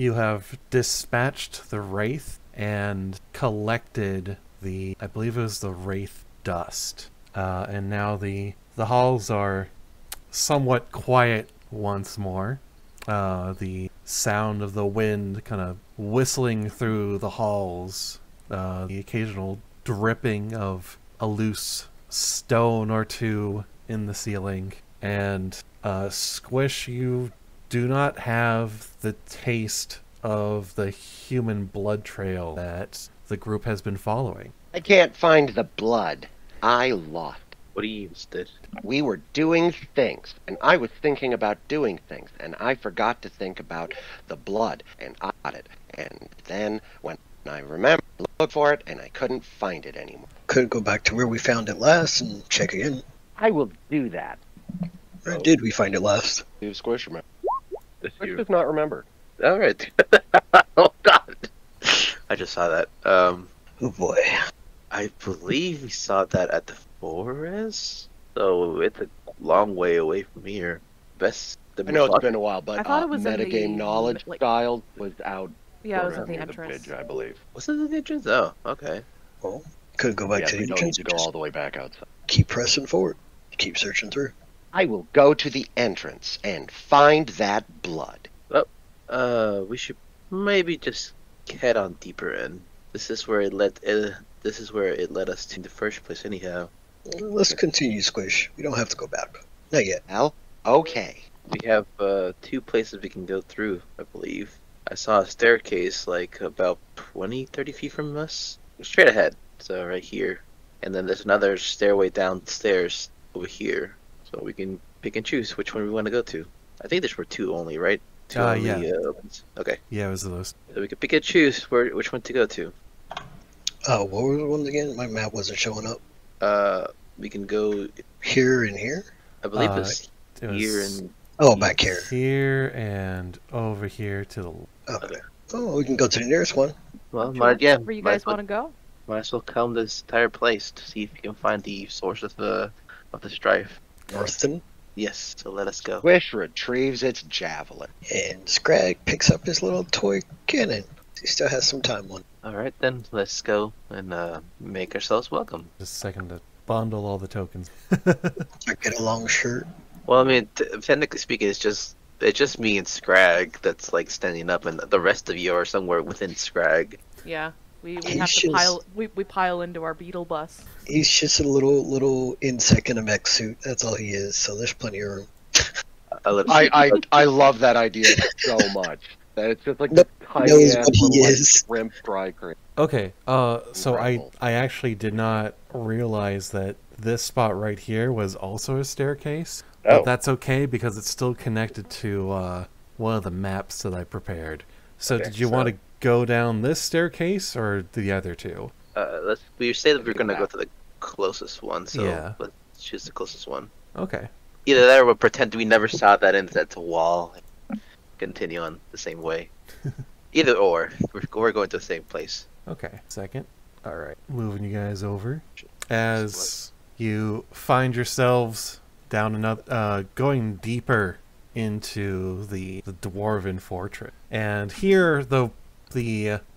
you have dispatched the Wraith and collected I believe it was the Wraith dust. And now the halls are somewhat quiet once more. The sound of the wind kind of whistling through the halls, the occasional dripping of a loose stone or two in the ceiling, and Squish, you do not have the taste of the human blood trail that the group has been following. I can't find the blood. I lost. What do you did? We were doing things, and I was thinking about doing things, and I forgot to think about the blood, and I got it. And then, when I remembered, I looked for it, and I couldn't find it anymore. Could go back to where we found it last and check again. I will do that. Where did we find it last? Do Squish remember? Squish You. does not remember. All right. Oh God. I just saw that. Oh boy. I believe we saw that at the forest. So it's a long way away from here. I know it's been a while, but I thought it was in metagame the, knowledge like- child was out. Yeah, it was at the near entrance. bridge, I believe. Was it the entrance? Oh, okay. Well, could go back Yeah, to the we don't entrance. need to go Just all the way back outside. keep pressing forward. Keep searching through. I will go to the entrance and find that blood. We should maybe just head on deeper in. This is where it led us to the first place, anyhow. Let's continue, Squish. We don't have to go back. Not yet. Well, okay. We have 2 places we can go through, I believe. I saw a staircase like about 20-30 feet from us. Straight ahead, so right here. And then there's another stairway downstairs over here. So we can pick and choose which one we want to go to. I think there's 2 only, right? 2 only yeah. opens. Okay. Yeah, it was those. So we can pick and choose which one to go to. What were the ones again? My map wasn't showing up. We can go, Here and here? I believe It it's was here and... Oh, back here. here and over here to the... Okay. Oh, we can go to the nearest one. Well, Where yeah. you guys want to go? Might as well count this entire place to see if you can find the source of the strife. Northton. Yes, so let us go. Squish retrieves its javelin. And Skrag picks up his little toy cannon. He still has some time on. Alright then, let's go and make ourselves welcome. Just a second to bundle all the tokens. I get a long shirt. Well, I mean, technically speaking, it's just me and Skrag that's like standing up, and the rest of you are somewhere within Skrag. Yeah. We He's have to just- pile we pile into our beetle bus. He's just a little insect in a mech suit. That's all he is. So there's plenty of room. I love that idea so much. That it's just like No- the tiny knows ass what he little, like, is. shrimp Thri-kreen. Okay, so Incredible. I actually did not realize that this spot right here was also a staircase. Oh. But that's okay because it's still connected to one of the maps that I prepared. So Okay, did you so- want to go down this staircase or the other two? We say that we're gonna go to the closest one, so Yeah. let's choose the closest one. Okay. Either that or we'll pretend we never saw that and that's a wall. Continue on the same way. Either or, we're going to the same place. Okay. Second. All right. Moving you guys over. As you find yourselves down another, going deeper into the dwarven fortress, and here the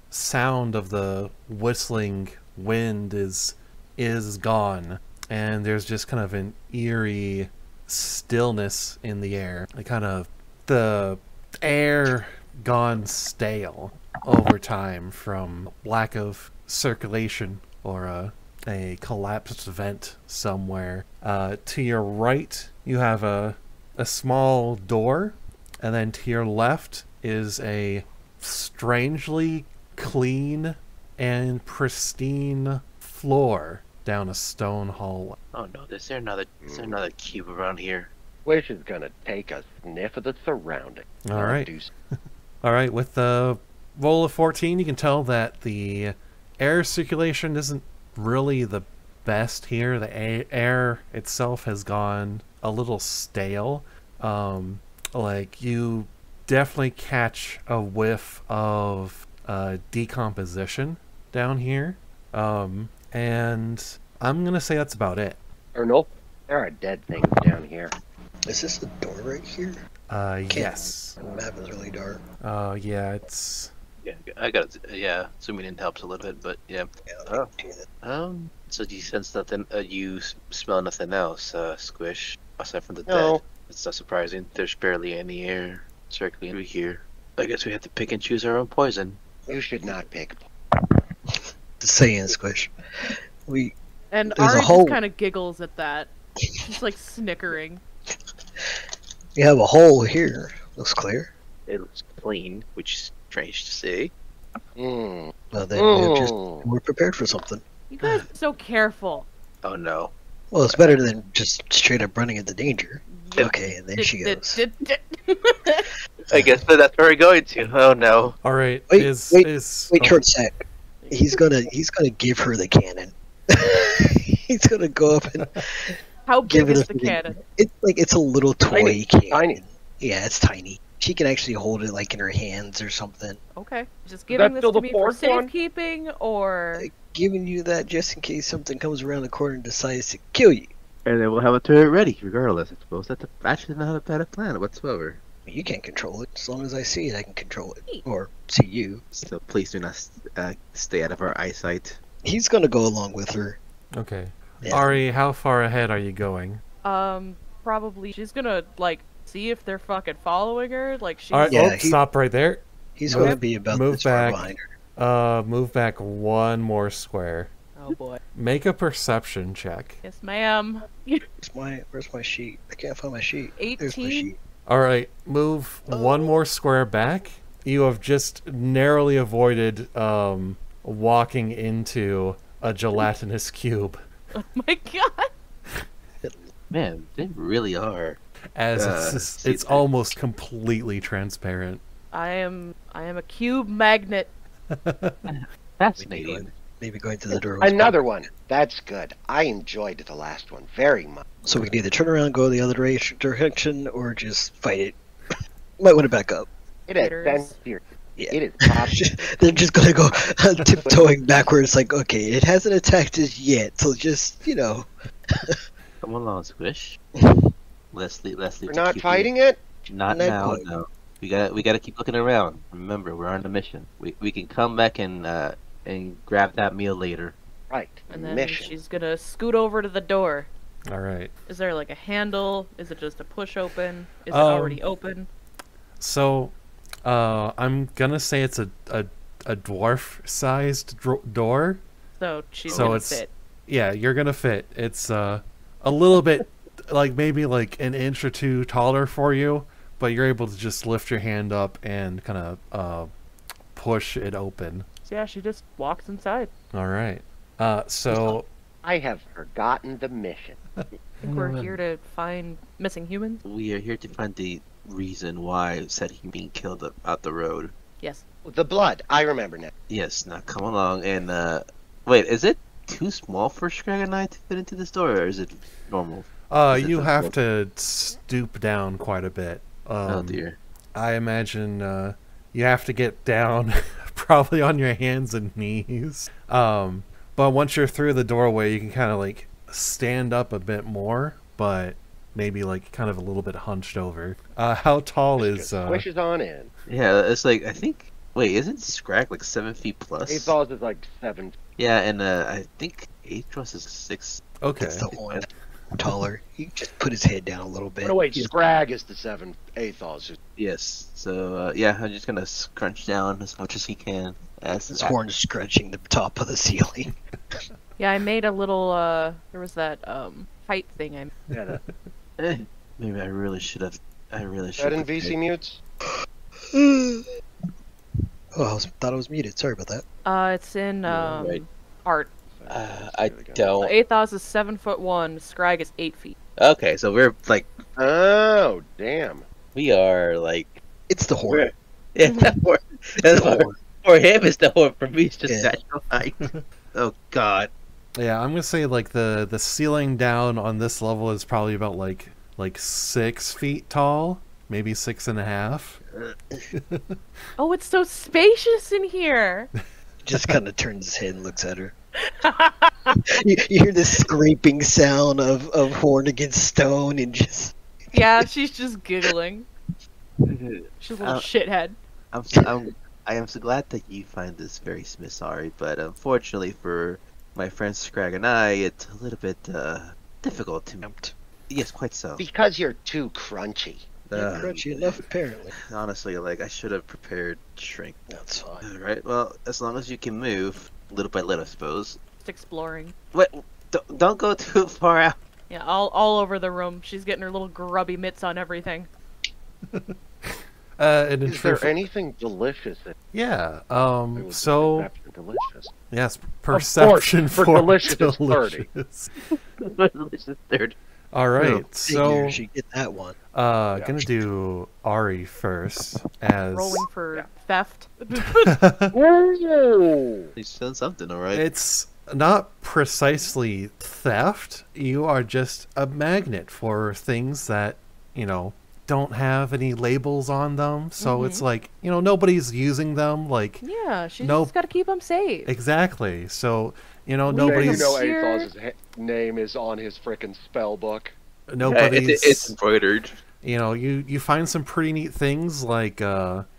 sound of the whistling wind is gone, and there's just kind of an eerie stillness in the air. The air gone stale over time from lack of circulation or a collapsed vent somewhere. To your right, you have a small door, and then to your left is a strangely clean and pristine floor down a stone hallway. Oh no, is there another cube around here? Squish is gonna take a sniff of the surroundings. All right. Do s- All right, with the roll of 14, you can tell that the air circulation isn't really the best here. The air itself has gone a little stale. Like, you definitely catch a whiff of decomposition down here. And I'm going to say that's about it. Or nope, there are dead things down here. Is this the door right here? Yes. The map is really dark. Yeah, it's... Yeah, I got it. Yeah, zooming in helps a little bit, but yeah. Yeah, Oh. I can do that. So do you sense nothing? Smell nothing else, Squish, aside from the No. dead? It's not surprising. There's barely any air circling through here. I guess we have to pick and choose our own poison. You should not pick. Just saying, Squish. And There's a Ari hole. just kind of giggles at that. She's like snickering. We have a hole here. Looks clear. It looks clean, which is strange to see. Mm. Well, then Mm. we're prepared for something. You guys are so careful. Oh no. Well, it's better than just straight up running into danger. Yeah. Okay, and then she goes. I guess that's where we're going to. Oh no. All right. Wait, wait, Wait, oh, short sec. He's gonna give her the cannon. He's gonna go up and How give big her is the freaking- cannon? It's a little toy Tiny, cannon. tiny. Yeah, it's tiny. She can actually hold it like in her hands or something. Okay. Just that giving this still to the me for fourth one? safekeeping, or... Giving you that just in case something comes around the corner and decides to kill you. And then we'll have a turret ready, regardless. I suppose that's actually not a bad plan whatsoever. You can't control it. As long as I see it, I can control it. Or see you. So please do not stay out of our eyesight. He's gonna go along with her. okay. Yeah. Ari, how far ahead are you going? Probably she's gonna, like, see if they're fucking following her. Like, she's... All right. Yeah, oh, stop right there. He's Move- gonna be about move this far back. behind her. Move back one more square. Oh, boy. Make a perception check. Yes, ma'am. Where's my sheet? I can't find my sheet. There's my 18? sheet. All right. Move one more square back. You have just narrowly avoided walking into a gelatinous cube, Oh, my God. Man, they really are. as see it's that. almost completely transparent. I am a cube magnet. Fascinating. Maybe going to the door. was Another one. That's good. I enjoyed the last one very much. good. So we can either turn around, go the other direction, or just fight it. Might want to back up. It is Haters. sensitive. Yeah. It is possible. They're just gonna go tiptoeing backwards. Like, okay, it hasn't attacked us yet, so just Come along, Squish. Leslie. We're not fighting it? Not Not now, quite. no. We gotta keep looking around. Remember, we're on a mission. We can come back and grab that meal later. Right. And then Mission. she's gonna scoot over to the door. All right. Is there like a handle? Is it just a push open? Is it Um, already open? So, I'm gonna say it's a dwarf-sized door. So she's so gonna it's- fit. Yeah, you're gonna fit. It's a little bit like maybe like an inch or two taller for you, but you're able to just lift your hand up and kind of push it open. So yeah, she just walks inside. All right. So I have forgotten the mission. I think we're here to find missing humans. We are here to find the reason why said he being killed out the road. Yes. The blood. I remember now. Yes, now come along and wait, is it too small for Skrag and I to fit into this door, or is it normal? Is it you the have floor? to stoop down quite a bit. Oh dear. I imagine you have to get down probably on your hands and knees. But once you're through the doorway, you can kind of like stand up a bit more, but maybe like kind of a little bit hunched over. How tall is Squish on in. Yeah, it's like I think. Wait, isn't Skrag like 7 feet plus? Athoz is like 7. Yeah, and I think Athoz is 6. okay? it's the one taller. He just put his head down a little bit. Oh, wait, He's- Skrag is the 7. Athoz is... Yes. So yeah, I'm just gonna scrunch down as much as he can. his horns scratching the top of the ceiling. Yeah, I made a little. There was that height thing. Yeah, that, Maybe I really should have. is that in VC mutes? Oh, thought I was muted. Sorry about that. It's in right. art. I So don't. Athoz is 7'1". Skrag is 8 feet. Okay, so we're like Oh, damn. we are like It's the horn. yeah. For, It's the horn. for him, it's the horn. For me, it's just Yeah. natural height. Oh God. Yeah, I'm gonna say like the ceiling down on this level is probably about like 6 feet tall, maybe 6.5. Oh, it's so spacious in here. Just kind of turns his head and looks at her. You hear this scraping sound of horn against stone and just... Yeah, she's just giggling. She's a little shithead. I am so glad that you find this very sorry, but unfortunately for my friend Skrag and I, it's a little bit difficult to. Yes, quite so. Because you're too crunchy. Crunchy enough, apparently. Honestly, like I should have prepared shrink. That's fine. All right. Well, as long as you can move little by little, I suppose. Just exploring. Wait, don't go too far out. Yeah, all over the room. She's getting her little grubby mitts on everything. And in Is truth, there anything delicious? yeah. So So delicious. yes, perception for for delicious is 30. delicious. Delicious third. All right, Figure so she get that one. gonna do Ari first as Rolling for theft. Ooh. He's done something, all right. it's not precisely theft. You are just a magnet for things that, don't have any labels on them. So it's like, nobody's using them. Like, Yeah, she's Nope. just got to keep them safe. exactly. So, Nobody's- nobody's, Athos's name is on his frickin' spell book. nobody's, It's embroidered. you find some pretty neat things like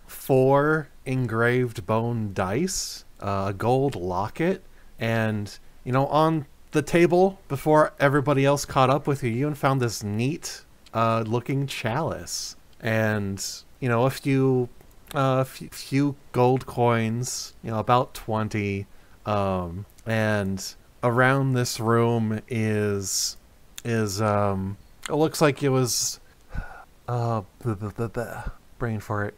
4 engraved bone dice, a gold locket, and on the table before everybody else caught up with you, you even found this neat looking chalice, and a few gold coins, about 20, and around this room is it looks like it was brain for it.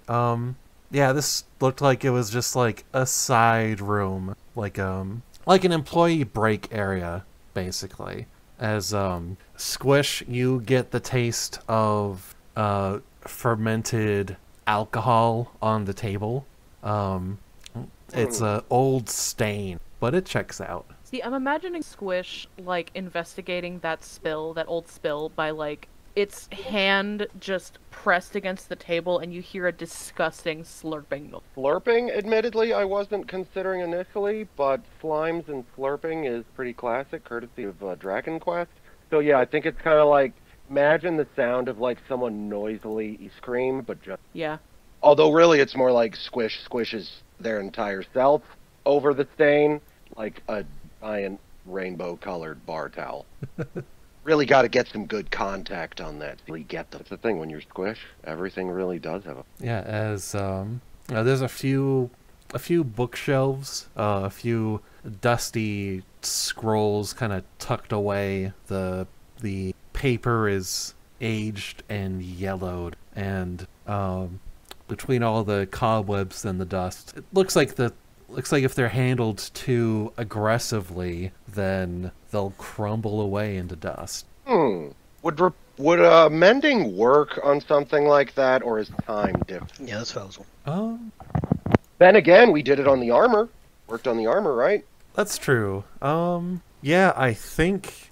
Yeah, this looked like it was just like a side room, like an employee break area, basically. As Squish, you get the taste of fermented alcohol on the table. It's an old stain, but it checks out. See, I'm imagining Squish, like, investigating that old spill, by, like, its hand just pressed against the table, and you hear a disgusting slurping noise. Slurping, admittedly, I wasn't considering initially, but slimes and slurping is pretty classic, courtesy of Dragon Quest. So yeah, I think it's kind of like, imagine the sound of like someone noisily scream, but just... Yeah. Although really it's more like Squish squishes their entire self over the stain, like a giant rainbow-colored bar towel. Really got to get some good contact on that. Really get that's the thing when you're Squish. Everything really does have a... Yeah, as there's a few bookshelves, a few dusty scrolls kind of tucked away. The paper is aged and yellowed, and between all the cobwebs and the dust, it looks like if they're handled too aggressively, then they'll crumble away into dust. Would mending work on something like that, or is time different? Yeah, that's possible. Then again, we did it on the armor. Worked on the armor, right? That's true. Yeah, I think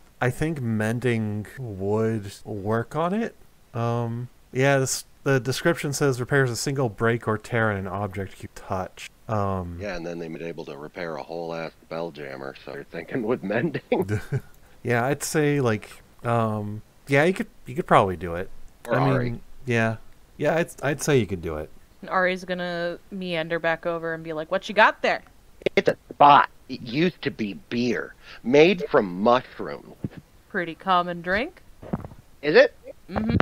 mending would work on it. Yeah, the description says repairs a single break or tear in an object you touch. Yeah, and then they were able to repair a whole ass spell jammer. So you're thinking with mending? Yeah, I'd say like, yeah, you could probably do it. Or Ari. Yeah, I'd say you could do it. And Ari's gonna meander back over and be like, "What you got there?" It's a spot. It used to be beer made from mushrooms. Pretty common drink. Is it? Mm-hmm.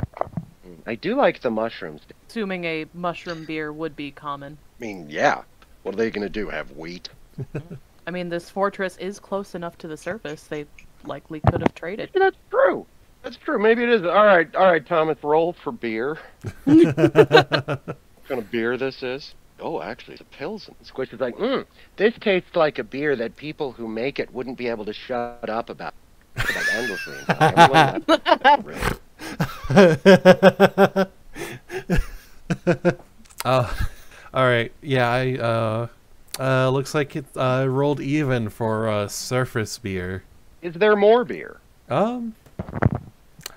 I do like the mushrooms. Assuming a mushroom beer would be common. I mean, yeah. What are they going to do? Have wheat? I mean, this fortress is close enough to the surface. They likely could have traded. That's true. That's true. Maybe it is. All right, Thomas, roll for beer. What kind of beer this is? Oh, actually, it's a Pilsen. Squish is like, this tastes like a beer that people who make it wouldn't be able to shut up about endlessly. All right. Yeah, looks like it rolled even for surface beer. Is there more beer?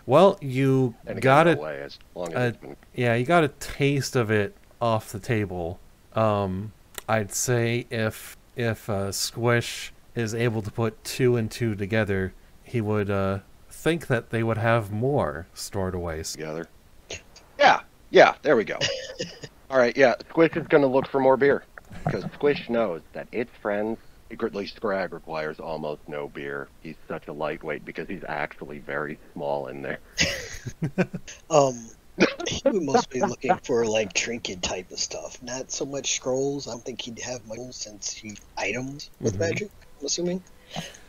Well, you And it got goes it. away as long as it's been... Yeah, you got a taste of it off the table. I'd say if Squish is able to put 2 and 2 together, he would think that they would have more stored away. together. Yeah, there we go. All right, yeah, Squish is going to look for more beer. Because Squish knows that its friends, secretly Skrag requires almost no beer. He's such a lightweight because he's actually very small in there. He would mostly be looking for like trinket type of stuff, not so much scrolls. I don't think he'd have much since he items with magic. I'm assuming.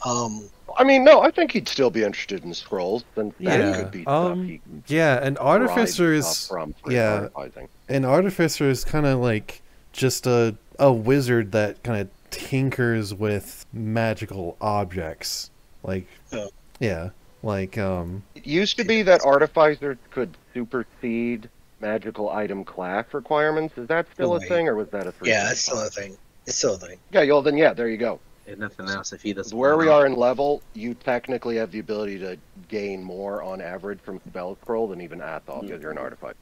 I mean, no, I think he'd still be interested in scrolls, since that Yeah. could be stuff he can Yeah, an artificer provide is stuff from for yeah, artificing. an artificer is kind of like just a wizard that kind of tinkers with magical objects. Like, Oh. yeah, like It used to be that artificers could supersede magical item class requirements. Is that still a Right. thing, or was that a 3.5? Yeah, it's still a thing. It's still a thing. Yeah, well, then, yeah, there you go. And nothing else if he doesn't. Where we are in level, you technically have the ability to gain more on average from spell scroll than even Athoz, because you're an artificer.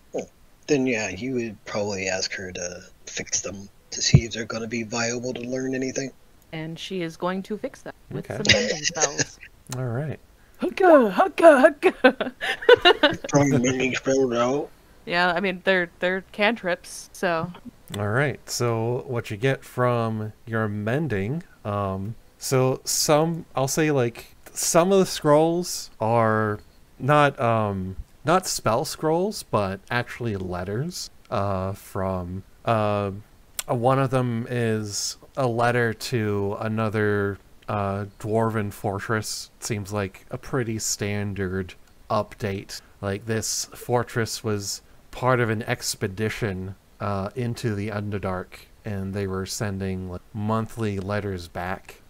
Then yeah, you would probably ask her to fix them to see if they're going to be viable to learn anything. And she is going to fix that with Okay. some mending spells. all right. Hugga, hugga, hugga. From mending spell now. Yeah, I mean they're cantrips, so All right. So what you get from your mending, so I'll say like some of the scrolls are not spell scrolls, but actually letters. From one of them is a letter to another dwarven fortress. Seems like a pretty standard update. Like, this fortress was part of an expedition into the Underdark, and they were sending like monthly letters back.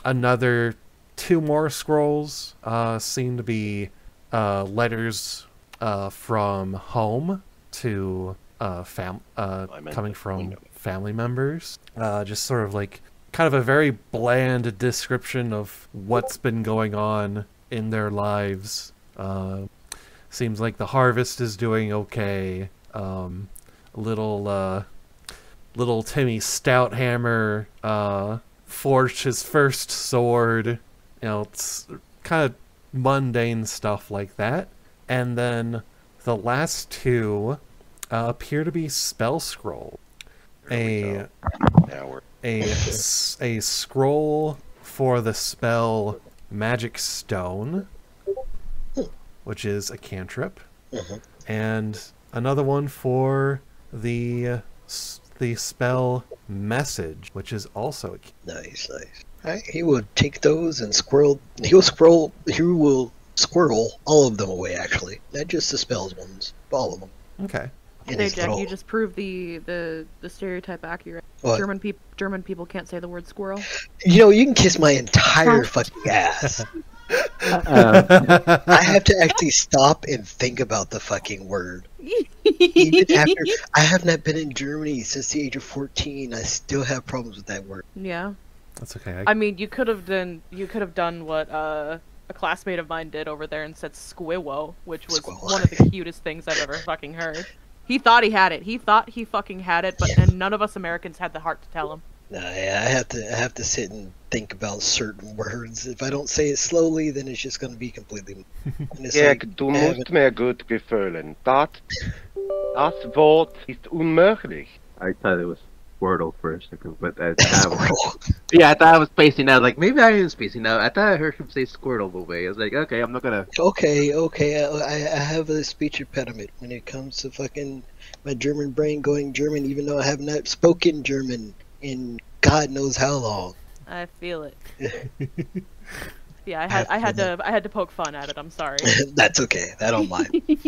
Another two more scrolls seem to be letters from home to coming from family members. Just sort of like kind of a very bland description of what's been going on in their lives. Seems like the harvest is doing okay. Little Timmy Stouthammer forged his first sword. You know, it's kind of mundane stuff like that. And then the last two appear to be spell scroll. A scroll for the spell Magic Stone, which is a cantrip, and another one for the spell Message, which is also a Nice. Alright, he will take those and he will squirrel all of them away, actually. Not just the spells ones, but all of them. okay. In Hey his Jack, little- you just proved the stereotype accurate. What? German people can't say the word squirrel. You know, you can kiss my entire fucking ass. I have to actually stop and think about the fucking word. Even after I have not been in Germany since the age of 14, I still have problems with that word. Yeah. That's okay. I mean, you could have done what a classmate of mine did over there and said squiwo, which was Squirrel. one of the cutest things I've ever fucking heard. He thought he had it. He thought he fucking had it, and none of us Americans had the heart to tell him. Yeah, I have to sit and think about certain words. If I don't say it slowly, then it's just going to be completely. And it's Ja, like, du I haven't- musst mir gut gefallen. Das Wort ist unmöglich. I thought it was Wordle for a second, but I Squirrel. yeah, I thought I was spacing out. Like, maybe I am spacing out. I thought I heard him say Squirtle the way. I was like, okay, I'm not gonna. Okay. I have a speech impediment when it comes to fucking my German brain going German, even though I have not spoken German in God knows how long. I feel it. Yeah, I had to poke fun at it. I'm sorry. That's okay. I don't mind. Just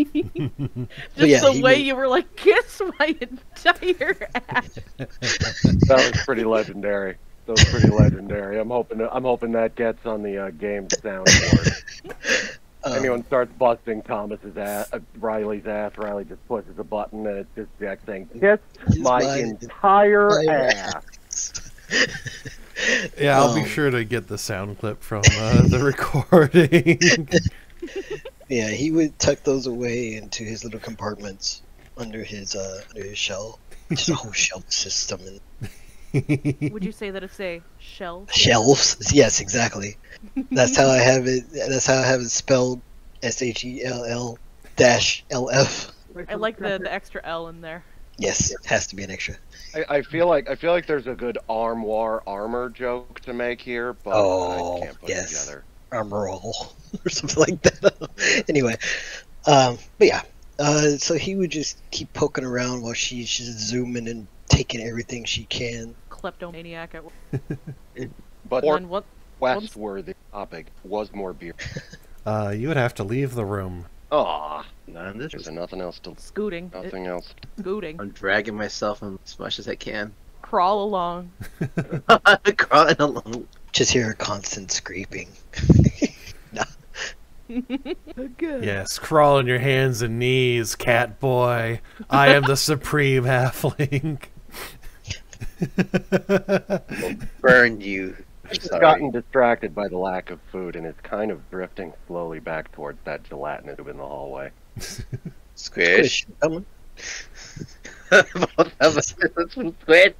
yeah, the he way made- you were like, kiss my entire ass. That was pretty legendary. I'm hoping that gets on the game soundboard. Anyone starts busting Thomas's ass, Riley's ass, Riley just pushes a button and it's just Jack saying, "Kiss my entire ass." Yeah, I'll be sure to get the sound clip from the recording. Yeah, he would tuck those away into his little compartments under his shell. Just a whole shelf system and Would you say that it's a shell? shelves. Yes, exactly. That's how I have it. That's how I have it spelled. SHELL-LF. I like the extra L in there. Yes, it has to be an extra. I feel like there's a good armoire armor joke to make here, but I can't put it together. Armor roll or something like that. Anyway, but yeah, so he would just keep poking around while she's just zooming and taking everything she can. Kleptomaniac at work. But And what? Westworthy topic was more beer. You would have to leave the room. Aw, Man, this there's is... nothing else to. Scooting. Nothing else. Scooting. I'm dragging myself as much as I can. Crawl along. Crawling along. Just hear a constant scraping. Good. Yes, crawl on your hands and knees, cat boy. I am the supreme halfling. Burn you. It's Sorry. gotten distracted by the lack of food, and it's kind of drifting slowly back towards that gelatinous tube in the hallway. Squish. Come on. Both of us. Squish.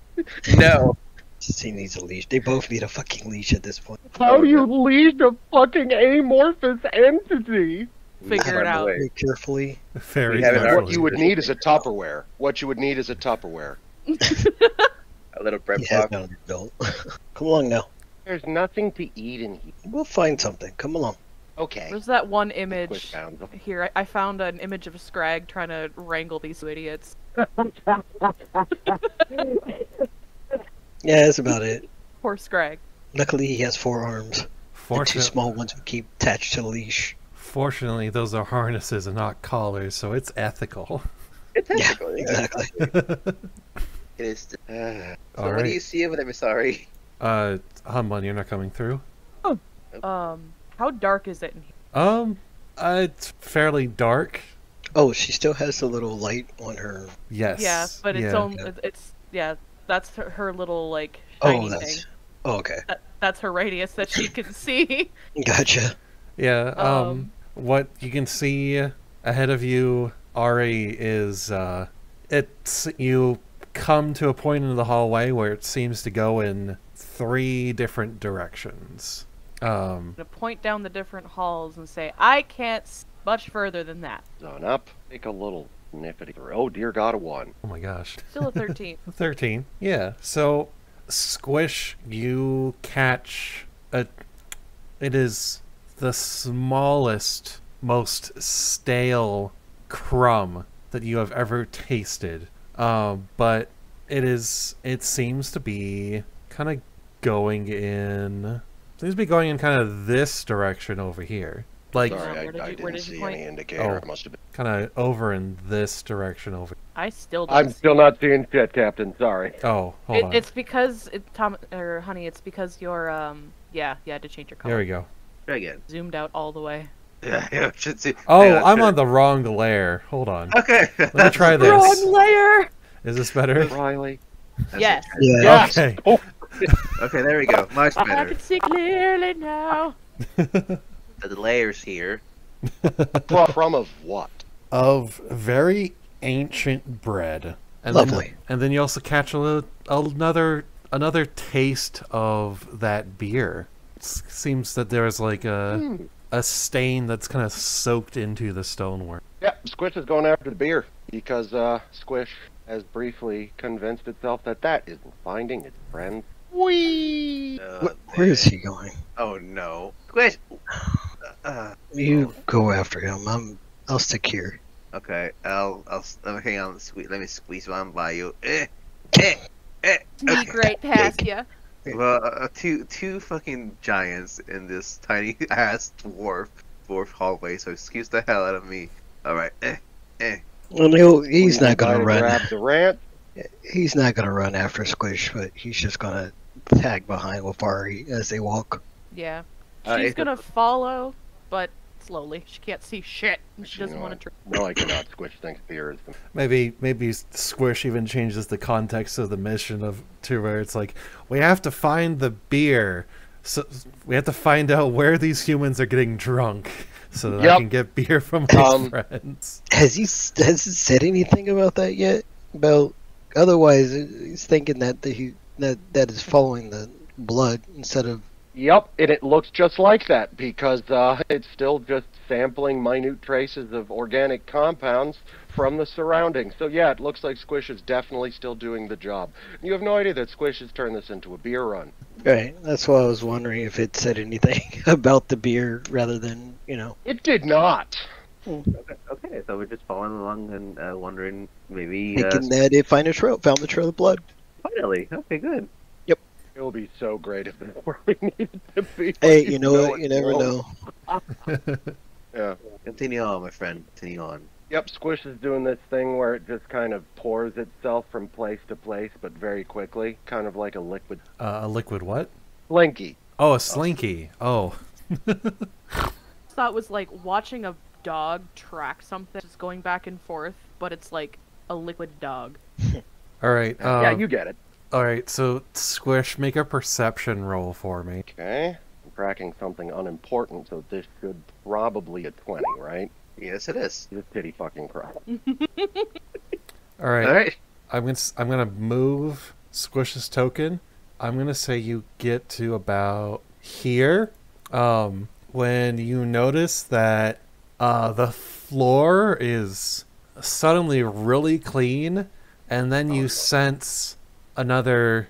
No. He needs a leash. They both need a fucking leash at this point. How do you lead a fucking amorphous entity? Figure it out. Very carefully. Very We have it carefully. What you would need is a Tupperware. A little bread He has block. none of it built. Come along now. There's nothing to eat in here. We'll find something. Come along. Okay. There's that one Quick image found them. here. I found an image of Skrag trying to wrangle these two idiots. Yeah, that's about it. Poor Skrag. Luckily, he has 4 arms. The 2 Fortunate- small ones we keep attached to the leash. Fortunately, those are harnesses and not collars, so it's ethical. It's Yeah, technically. exactly. It is. So All what do right. you see over there? Sorry. Humblin, you're not coming through? How dark is it in here? It's fairly dark. Oh, she still has the little light on her. Yes. Yeah, but it's yeah. only that's her little like shiny Oh, thing. that's. Oh, okay. That's her radius that she can see. Gotcha. Yeah, what you can see ahead of you, Ari, is, you come to a point in the hallway where it seems to go in 3 different directions. I'm gonna point down the different halls and say, I can't see much further than that. Zone up. Take a little nippity. Oh dear God, a 1. Oh my gosh. Still a 13. 13, yeah. So, Squish, you catch it is the smallest, most stale crumb that you have ever tasted. But it seems to be kind of going in kind of this direction over here. Like, Sorry, Where did I you- where didn't did you see point? any indicator. Oh. It must have been. kind of over in this direction over. I still don't I'm see still not seeing shit, Captain. Sorry. Oh, hold on. It's because honey, it's because you're you had to change your color. There we go. Try again. Zoomed out all the way. Yeah, should see. Oh, Hang I'm should- on the wrong layer. Hold on. Okay. Let me try this. Wrong layer. Is this better? Riley. Yes. Yeah. Okay. Okay, there we go. Much I better. can see clearly now. The layers here. From of what? Of very ancient bread. And Lovely. And then you also catch another taste of that beer. Seems that there's like a stain that's kind of soaked into the stonework. Yeah, Squish is going after the beer because Squish has briefly convinced itself that isn't finding its friend. Whee! Where is he going? Oh no. Squish. You go after him. I'll stick here. Okay, I'll hang on. Let me squeeze one by you. Sneak right past ya. Well, two fucking giants in this tiny ass dwarf hallway. So excuse the hell out of me. All right. Well, he's not gonna run. Grab the rant. He's not gonna run after Squish, but he's just gonna tag behind with Ari as they walk. Yeah. Uh, She's if- gonna follow, but slowly. She can't see shit. And she You doesn't know want to what? drink. No, I cannot. Squish thinks beer is the... Maybe Squish even changes the context of the mission to where it's like, we have to find the beer. So we have to find out where these humans are getting drunk so that I Yep. can get beer from my friends. Has he said anything about that yet? About otherwise, he's thinking that that is following the blood instead of Yep, and it looks just like that because it's still just sampling minute traces of organic compounds from the surroundings. So yeah, it looks like Squish is definitely still doing the job. You have no idea that Squish has turned this into a beer run. Right, that's why I was wondering if it said anything about the beer rather than, It did not. Okay, so we're just following along and wondering maybe. Thinking that it found the trail of blood. Finally, okay, good. It will be so great if it's where we need it to be. Hey, you know what? You never know. Yeah. Continue on, my friend. Continue on. Yep, Squish is doing this thing where it just kind of pours itself from place to place, but very quickly, kind of like a liquid. A liquid what? Slinky. Oh, a slinky. Oh. Thought was like watching a dog track something, just going back and forth, but it's like a liquid dog. All right. Yeah, you get it. All right. So Squish, make a perception roll for me. Okay. I'm tracking something unimportant, so this should probably be a 20, right? Yes, it is. Just titty fucking cry. All right. All right. I'm gonna move Squish's token. I'm gonna say you get to about here. When you notice that the floor is suddenly really clean, and then you sense another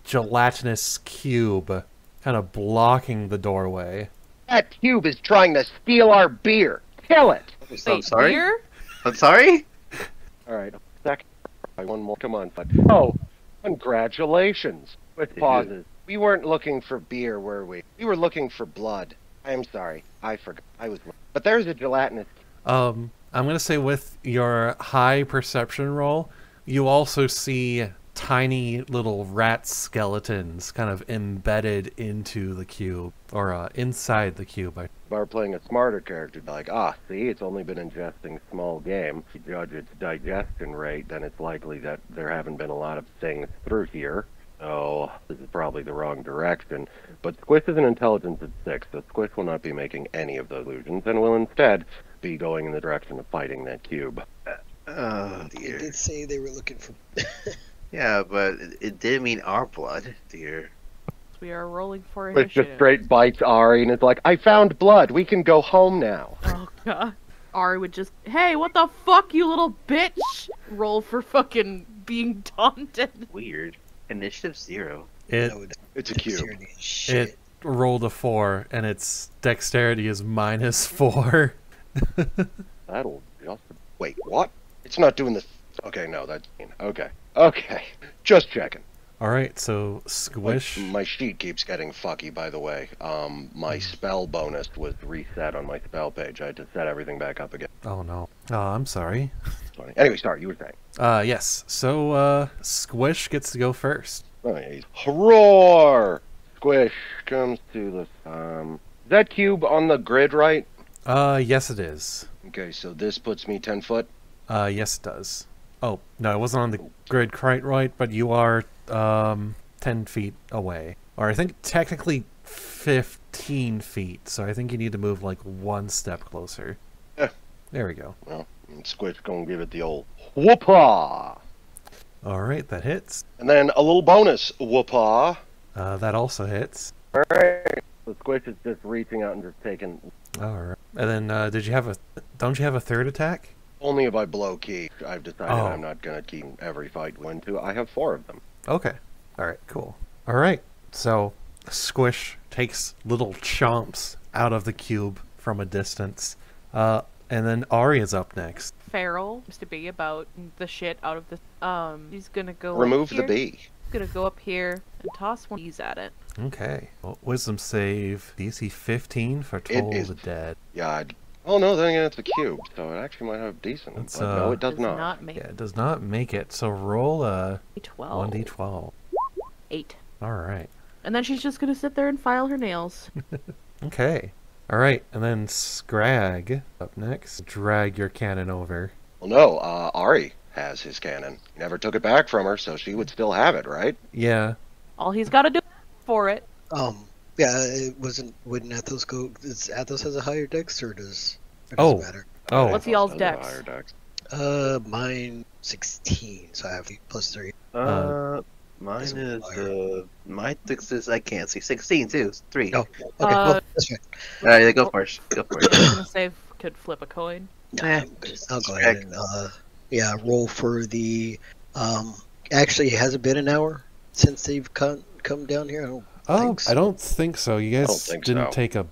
gelatinous cube kind of blocking the doorway. That cube is trying to steal our beer. Kill it! I'm sorry. Beer? I'm sorry. Alright, second. One more. Come on, bud. Oh, congratulations. With pauses. We weren't looking for beer, were we? We were looking for blood. I am sorry. I forgot. I was. But there's a gelatinous. I'm gonna say with your high perception roll, you also see tiny little rat skeletons kind of embedded into the cube, or inside the cube. Bar playing a smarter character, like, see, it's only been ingesting small game. If you judge its digestion rate, then it's likely that there haven't been a lot of things through here. So, this is probably the wrong direction. But Squish is an intelligence at 6, so Squish will not be making any of those illusions, and will instead be going in the direction of fighting that cube. Oh, It dear. did say they were looking for. Yeah, but it did mean our blood, dear. We are rolling for Squish just initiative. straight bites Ari, and it's like, I found blood, we can go home now. Oh god. Ari would just, hey, what the fuck, you little bitch! Roll for fucking being taunted. Weird. Initiative 0. It's a cube. Shit. It rolled a 4, and its dexterity is -4. That'll just... Wait, what? It's not doing this... Okay, no, that's... Okay. Okay. Just checking. Alright, so Squish. My sheet keeps getting fucky, by the way. My spell bonus was reset on my spell page. I had to set everything back up again. Oh no. Oh, I'm sorry. Funny. Anyway, sorry, you were saying. Yes. So, Squish gets to go first. Oh, yeah, roar! Squish comes to the... Is that cube on the grid, right? Yes it is. Okay, so this puts me 10 foot. Yes it does. Oh, no, it wasn't on the grid quite right, but you are, 10 feet away. Or I think technically 15 feet, so I think you need to move like one step closer. Yeah. There we go. Well, Squish gonna give it the old whoopah! Alright, that hits. And then a little bonus whoopah. That also hits. Alright. So Squish is just reaching out and just taking... Alright. And then, don't you have a third attack? Only if I blow key. I've decided Oh. I'm not gonna keep every fight go into. I have 4 of them. Okay. Alright, cool. Alright, so Squish takes little chomps out of the cube from a distance. And then Ari is up next. Feral seems to be about the shit out of the... He's gonna go Remove up the here. bee. He's gonna go up here and toss one of these at it. Okay. Well, wisdom save DC 15 for Toll is- the Dead. Yeah, oh no, then again it's a cube, so it actually might have decent. It's, but no, it does not. make Yeah, it does not make it, so roll a 12. 1d12. 8. Alright. And then she's just gonna sit there and file her nails. Okay. Alright, and then Skrag up next. Drag your cannon over. Well, no, Ari has his cannon. Never took it back from her, so she would still have it, right? Yeah. All he's gotta do for it. Yeah, it wasn't. Wouldn't Athoz go? Does Athoz has a higher dex, or does? It Oh. doesn't matter. Oh. What's y'all's Has a dex? higher dex. Mine 16, so I have +3. Mine As a is fire. my six is I can't see 16 too. 3. Oh, okay, well, that's fine. All right, go for it. Go for I was it. gonna say could flip a coin. Eh, I'll go ahead and roll for the actually it hasn't been an hour since they've come down here. I don't think so. I don't think so. You don't guys think didn't so. take a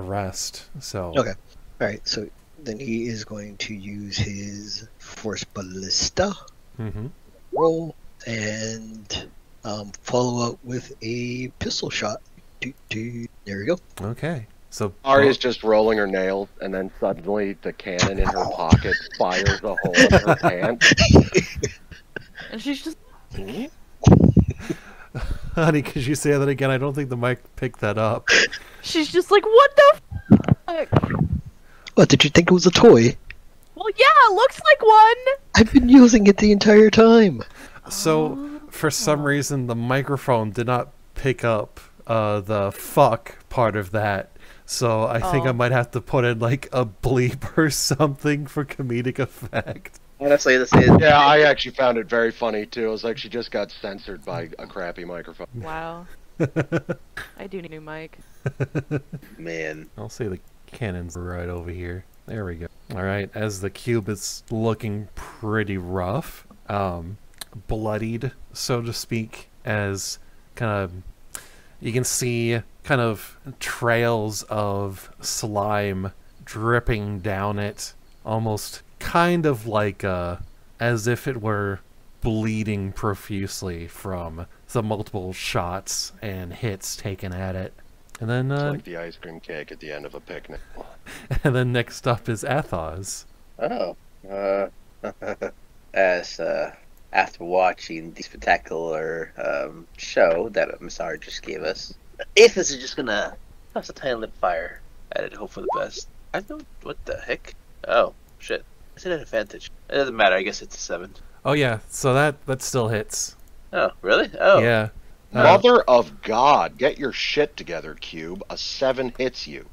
rest, so Okay. Alright, so then he is going to use his Force Ballista Mm-hmm. roll and follow up with a pistol shot. There we go. Okay. So Arya's just rolling her nails, and then suddenly the cannon in her pocket fires a hole in her pants. And she's just honey, could you say that again? I don't think the mic picked that up. she's just like, what the fuck? What, did you think it was a toy? Well, yeah, it looks like one. I've been using it the entire time. So for some reason, the microphone did not pick up the fuck part of that. So I think I Oh. might have to put in like a bleep or something for comedic effect. honestly, this is Yeah, I actually found it very funny too. It was like she just got censored by a crappy microphone. Wow. I do need a new mic. man. I'll say the cannon's right over here. There we go. All right, as the cube is looking pretty rough, bloodied, so to speak, as kind of you can see kind of trails of slime dripping down it, almost kind of like as if it were bleeding profusely from the multiple shots and hits taken at it. And then It's like the ice cream cake at the end of a picnic. and then next up is Athoz. Oh. As after watching the spectacular show that Masar just gave us, Athoz is just gonna toss a tiny lip fire at it, hope for the best. I don't. What the heck? Oh shit! It's an advantage. It doesn't matter. I guess it's a 7. Oh yeah, so that still hits. Oh really? Oh Yeah. Mother of God, get your shit together, Cube. A 7 hits you.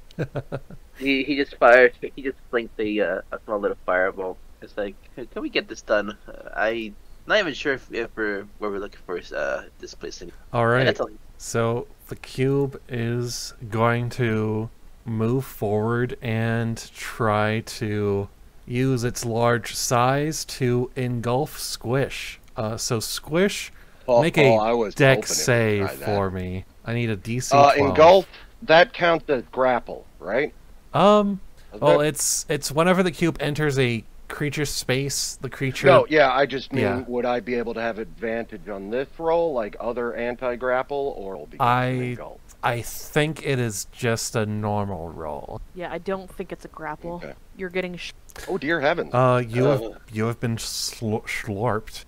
He just fires. He just blinked a small little fireball. It's like, can we get this done? I'm not even sure if where we're looking for is this place. All And right. that's all. So the cube is going to move forward and try to use its large size to engulf Squish. So Squish, make a I was deck hoping it would save try that. for me. I need a DC 12. Engulf, that counts as grapple, right? Well, That- it's whenever the cube enters a creature space, the creature. No, yeah, I just mean, Yeah. would I be able to have advantage on this roll, like other anti-grapple, or will it be engulf? I think it is just a normal roll. Yeah, I don't think it's a grapple. Okay. You're getting Oh dear heavens! You have been slorped.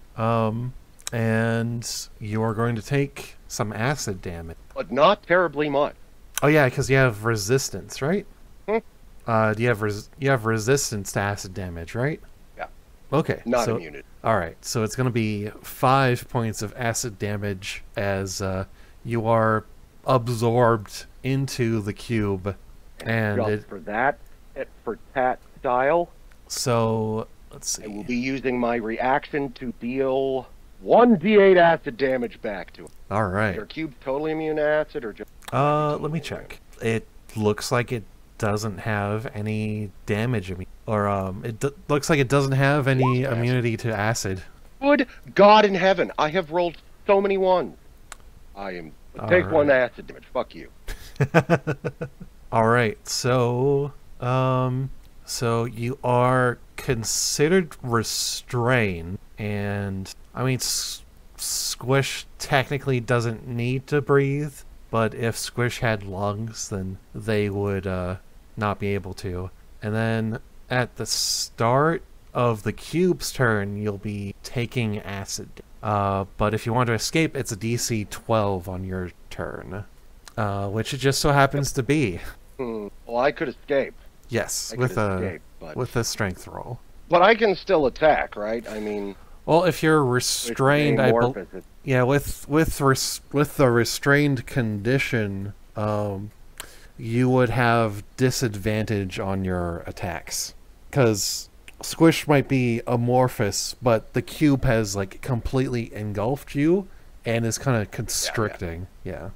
And you are going to take some acid damage. But not terribly much. Oh yeah, because you have resistance, right? Hmm. Do you have resistance to acid damage, right? Yeah. Okay. Not so, immunity. All right, so it's going to be 5 points of acid damage as you are absorbed into the cube, and Just for that, for tat style, so let's I will see. be using my reaction to deal 1d8 acid damage back to him. All Is right. your cube totally immune to acid, or just... Let me check. It looks like it doesn't have any damage, or looks like it doesn't have any Acid. immunity to acid. Good God in heaven, I have rolled so many ones. I am... Take All one right. acid damage, fuck you. All right, so so you are considered restrained, and I mean Squish technically doesn't need to breathe, but if Squish had lungs, then they would not be able to. And then at the start of the cube's turn, you'll be taking acid. But if you want to escape, it's a DC 12 on your turn, which it just so happens to be. Well, I could escape. Yes, I with could escape, but... with a strength roll. But I can still attack, right? I mean... Well, if you're it's restrained, amorphous. yeah, with the restrained condition, you would have disadvantage on your attacks, because Squish might be amorphous, but the cube has like completely engulfed you, and is kind of constricting. Yeah.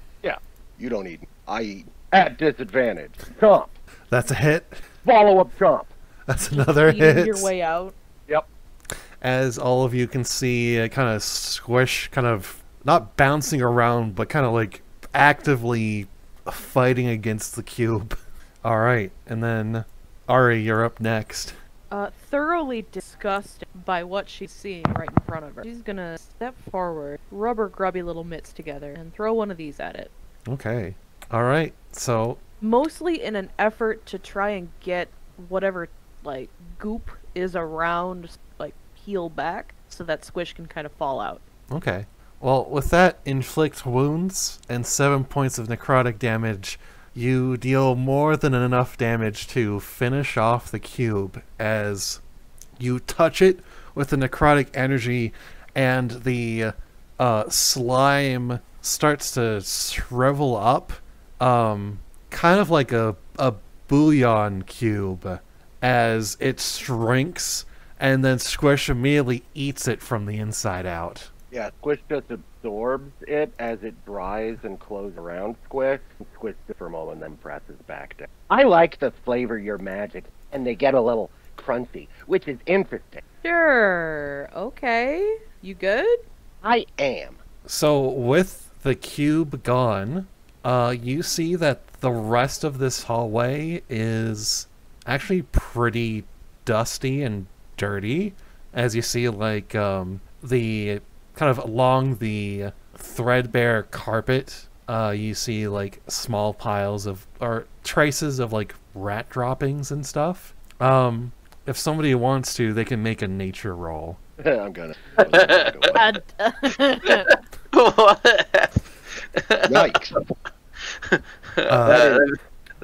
You don't eat. I eat. At disadvantage. Chomp. That's a hit. Follow-up chomp. That's another Eating hit. your way out. Yep. As all of you can see, kind of Squish, kind of not bouncing around, but kind of like actively fighting against the cube. All right, and then Ari, you're up next. Thoroughly disgusted by what she's seeing right in front of her, she's gonna step forward, rub her grubby little mitts together, and throw one of these at it. Okay. All right. So Mostly in an effort to try and get whatever, like, goop is around, like, peel back, so that Squish can kind of fall out. okay. Well, with that, inflict wounds and 7 points of necrotic damage. You deal more than enough damage to finish off the cube as you touch it with the necrotic energy, and the slime starts to shrivel up, kind of like a bouillon cube, as it shrinks, and then Squish immediately eats it from the inside out. Yeah, Squish just absorbs it as it dries and closes around Squish. Squish it for a moment, then presses back down. I like the flavor your magic, and they get a little crunchy, which is interesting. Sure, okay. You good? I am. So with the cube gone, you see that the rest of this hallway is actually pretty dusty and dirty. As you see, like, the kind of along the threadbare carpet, you see like small piles of, or traces of, like, rat droppings and stuff. If somebody wants to, they can make a nature roll. I'm gonna. Yikes.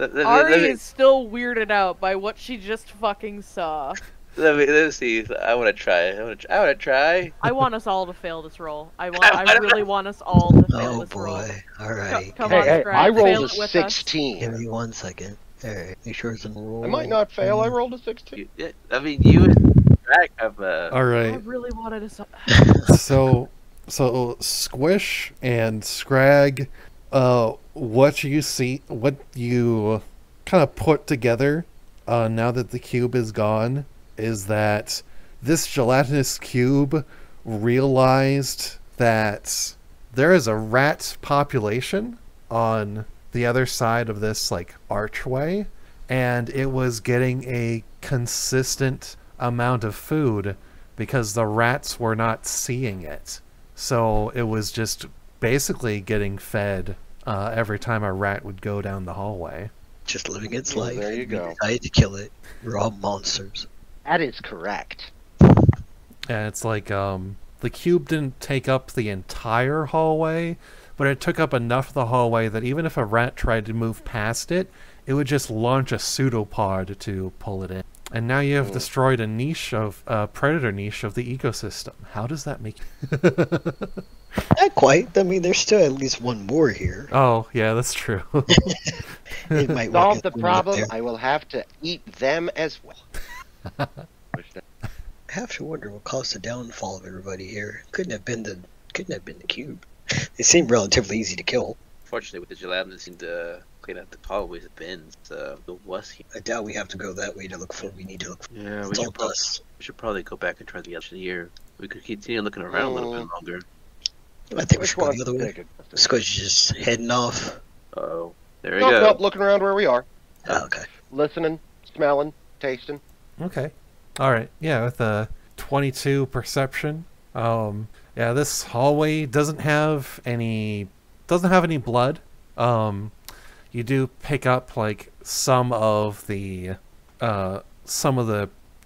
Ari is still weirded out by what she just fucking saw. Let me see. I want to try. I want to try. I want us all to fail this roll. I really want us all to fail Oh this roll. boy. Alright. Come on, Hey, Skrag, I rolled fail a it with us. 16. Give me 1 second. Alright. Make sure it's in the roll. I might not fail. I rolled a 16. I mean, you and Skrag have All I right. really wanted us. So Squish and Skrag, what you kind of put together, now that the cube is gone, is that this gelatinous cube realized that there is a rat population on the other side of this, like, archway, and it was getting a consistent amount of food because the rats were not seeing it. So it was just basically getting fed every time a rat would go down the hallway. Just living its Well, life. there you We go. decided to kill it. We're all monsters. That is correct. And it's like, the cube didn't take up the entire hallway, but it took up enough of the hallway that even if a rat tried to move past it, it would just launch a pseudopod to pull it in. And now you have destroyed a niche of, predator niche of the ecosystem. How does that make Not quite. I mean, there's still at least one more here. Oh, yeah, that's true. It might work Solve out the when we get problem. there. I will have to eat them as well. I have to wonder what caused the downfall of everybody here. Couldn't have been the cube. They seem relatively easy to kill. Fortunately, with the gelatin, it seemed to clean up the hallways of bins. So it was here. I doubt we have to go that way to look for what we need to look for. Yeah, It's all dust. we should probably go back and try the other year. We could continue looking around a little bit longer. I think we Which should go one? the other way. Take it. Squish is just heading off. Oh, there we Nope, go. nope, looking around where we are. Oh, okay. Listening, smelling, tasting. Okay. All right. Yeah, with a 22 perception. Yeah, this hallway doesn't have any blood. You do pick up, like, some of the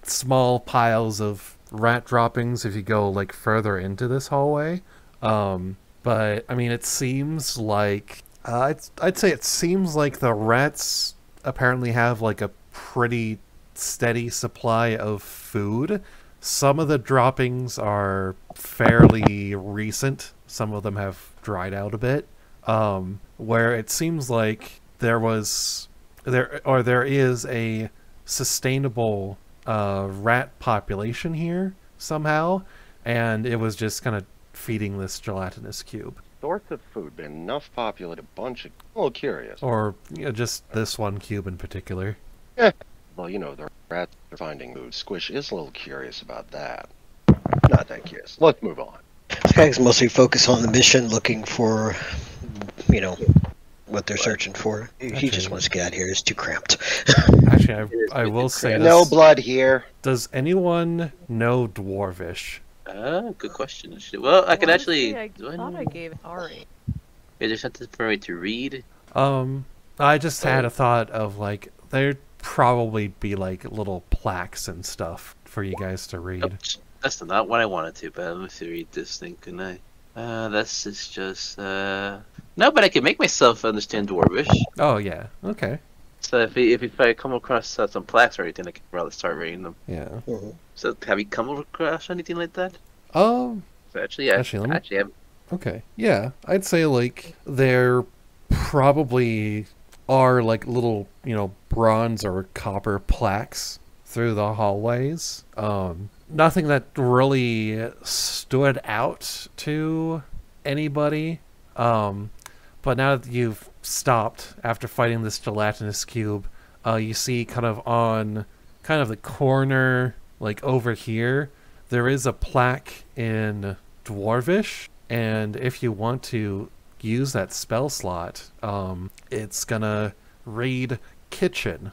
small piles of rat droppings if you go, like, further into this hallway. But I mean, it seems like I'd say it seems like the rats apparently have, like, a pretty steady supply of food. Some of the droppings are fairly recent. Some of them have dried out a bit. Where it seems like there is a sustainable rat population here somehow, and it was just kind of feeding this gelatinous cube. Sorts of food, but enough populate a bunch of... A little curious. Or just this one cube in particular. Well, the rats are finding food. Squish is a little curious about that. Not that curious. Let's move on. Skrag's mostly focused on the mission, looking for, what they're searching for. He just wants to get out of here. It's too cramped. Actually, I will say this. No blood here. Does anyone know Dwarvish? Good question. Well, I can actually... I thought I gave it Ari. Is there something for me to read? I just had a thought of, there'd probably be, little plaques and stuff for you guys to read. Nope. That's not what I wanted to, but let me see, read this thing, can I? This is just, No, but I can make myself understand Dwarvish. Oh, yeah. Okay. So if I come across some plaques or anything, I can rather start reading them. Yeah. Mm-hmm. So have you come across anything like that? So Actually, I'm... Okay. Yeah. I'd say, there probably are, little, bronze or copper plaques through the hallways. Nothing that really stood out to anybody. But now that you've stopped after fighting this gelatinous cube, you see on the corner, over here, there is a plaque in Dwarvish, and if you want to use that spell slot, it's gonna read kitchen.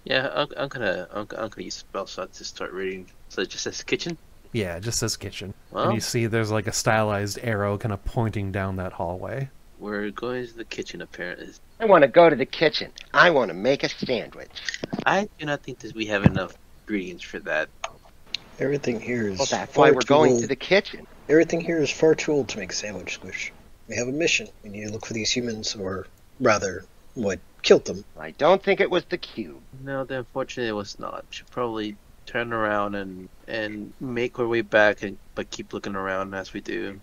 Yeah, I'm gonna use spell slot to start reading. So it just says kitchen? Yeah, it just says kitchen. Well, and you see there's a stylized arrow pointing down that hallway. We're going to the kitchen, apparently. I want to go to the kitchen. I want to make a sandwich. I do not think that we have enough ingredients for that. Everything here is... Well, that's why we're going to the kitchen. Everything here is far too old to make a sandwich, Squish. We have a mission. We need to look for these humans, or rather, what killed them. I don't think it was the cube. No, unfortunately it was not. We should probably turn around and make our way back, but keep looking around as we do.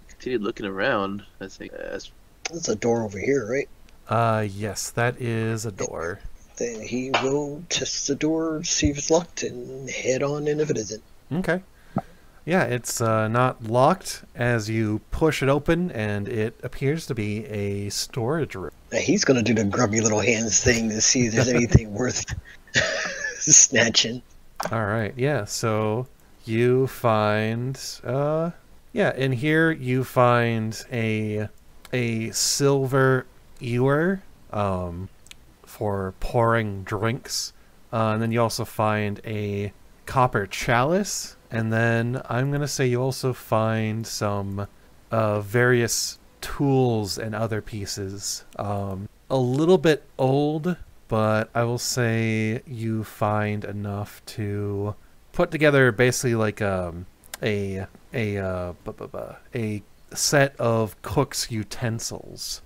Continue looking around. I think there's a door over here, right? Yes, that is a door. Then he will test the door, see if it's locked, and head on in if it isn't. Okay. Yeah, it's not locked as you push it open, and it appears to be a storage room. Now he's going to do the grubby little hands thing to see if there's anything worth snatching. All right, yeah, so you find... in here you find a silver ewer for pouring drinks. And then you also find a copper chalice. And then I'm going to say you also find some various tools and other pieces. A little bit old, but I will say you find enough to put together basically a set of cook's utensils.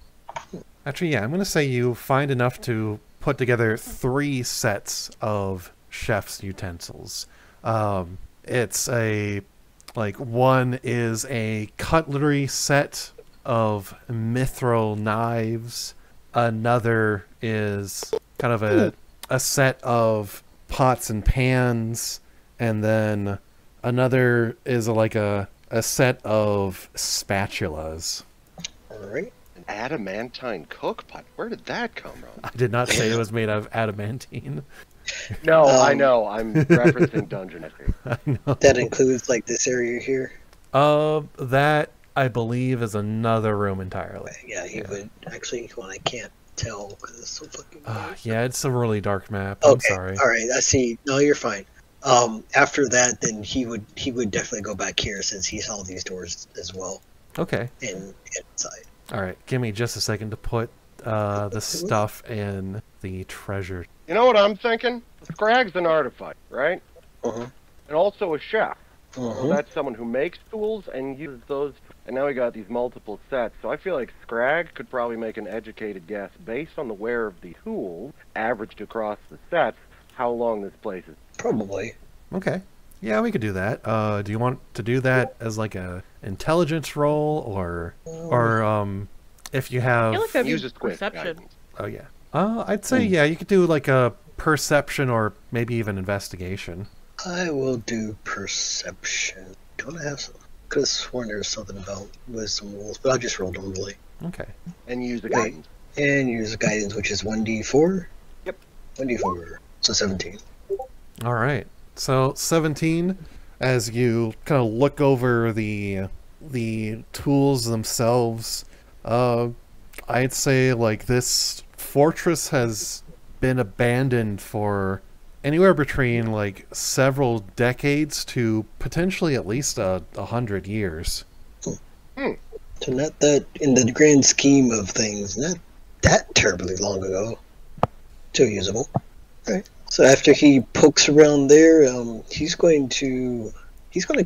Actually, yeah, I'm going to say you find enough to put together 3 sets of chef's utensils. It's one is a cutlery set of mithril knives. Another is kind of a set of pots and pans. And then another is a set of spatulas. Alright. An adamantine cookpot? Where did that come from? I did not say it was made out of adamantine. No, I know. I'm referencing Dungeon Entry. I know. That includes this area here? That I believe is another room entirely. Yeah, he would actually. Well, I can't tell because it's so fucking. Yeah, it's a really dark map. Okay. I'm sorry. All right, I see. No, you're fine. After that, then he would definitely go back here since he saw these doors as well. Okay. And get inside. All right, give me just a second to put the stuff in the treasure. You know what I'm thinking? Skrag's an artificer, right? Uh-huh. And also a chef. Uh-huh. So that's someone who makes tools and uses those. And now we got these multiple sets. So I feel like Skrag could probably make an educated guess based on the wear of the tools, averaged across the sets, how long this place is. Probably. Okay. Yeah, we could do that. Do you want to do that as a intelligence roll, or if you have... I feel like that'd Use be a quick perception. guidance. Oh, yeah. I'd say, yeah, you could do a perception or maybe even investigation. I will do perception. Don't have some. Could have sworn there was something about wisdom rules, but I'll just roll normally. Okay. And use the Right. guidance. And use guidance, which is 1d4. Yep. 1d4. So 17. All right. So 17, as you kind of look over the tools themselves, I'd say like this fortress has been abandoned for anywhere between like several decades to potentially at least 100 years. So not that, in the grand scheme of things, not that terribly long ago. Still usable. Right. So after he pokes around there, he's going to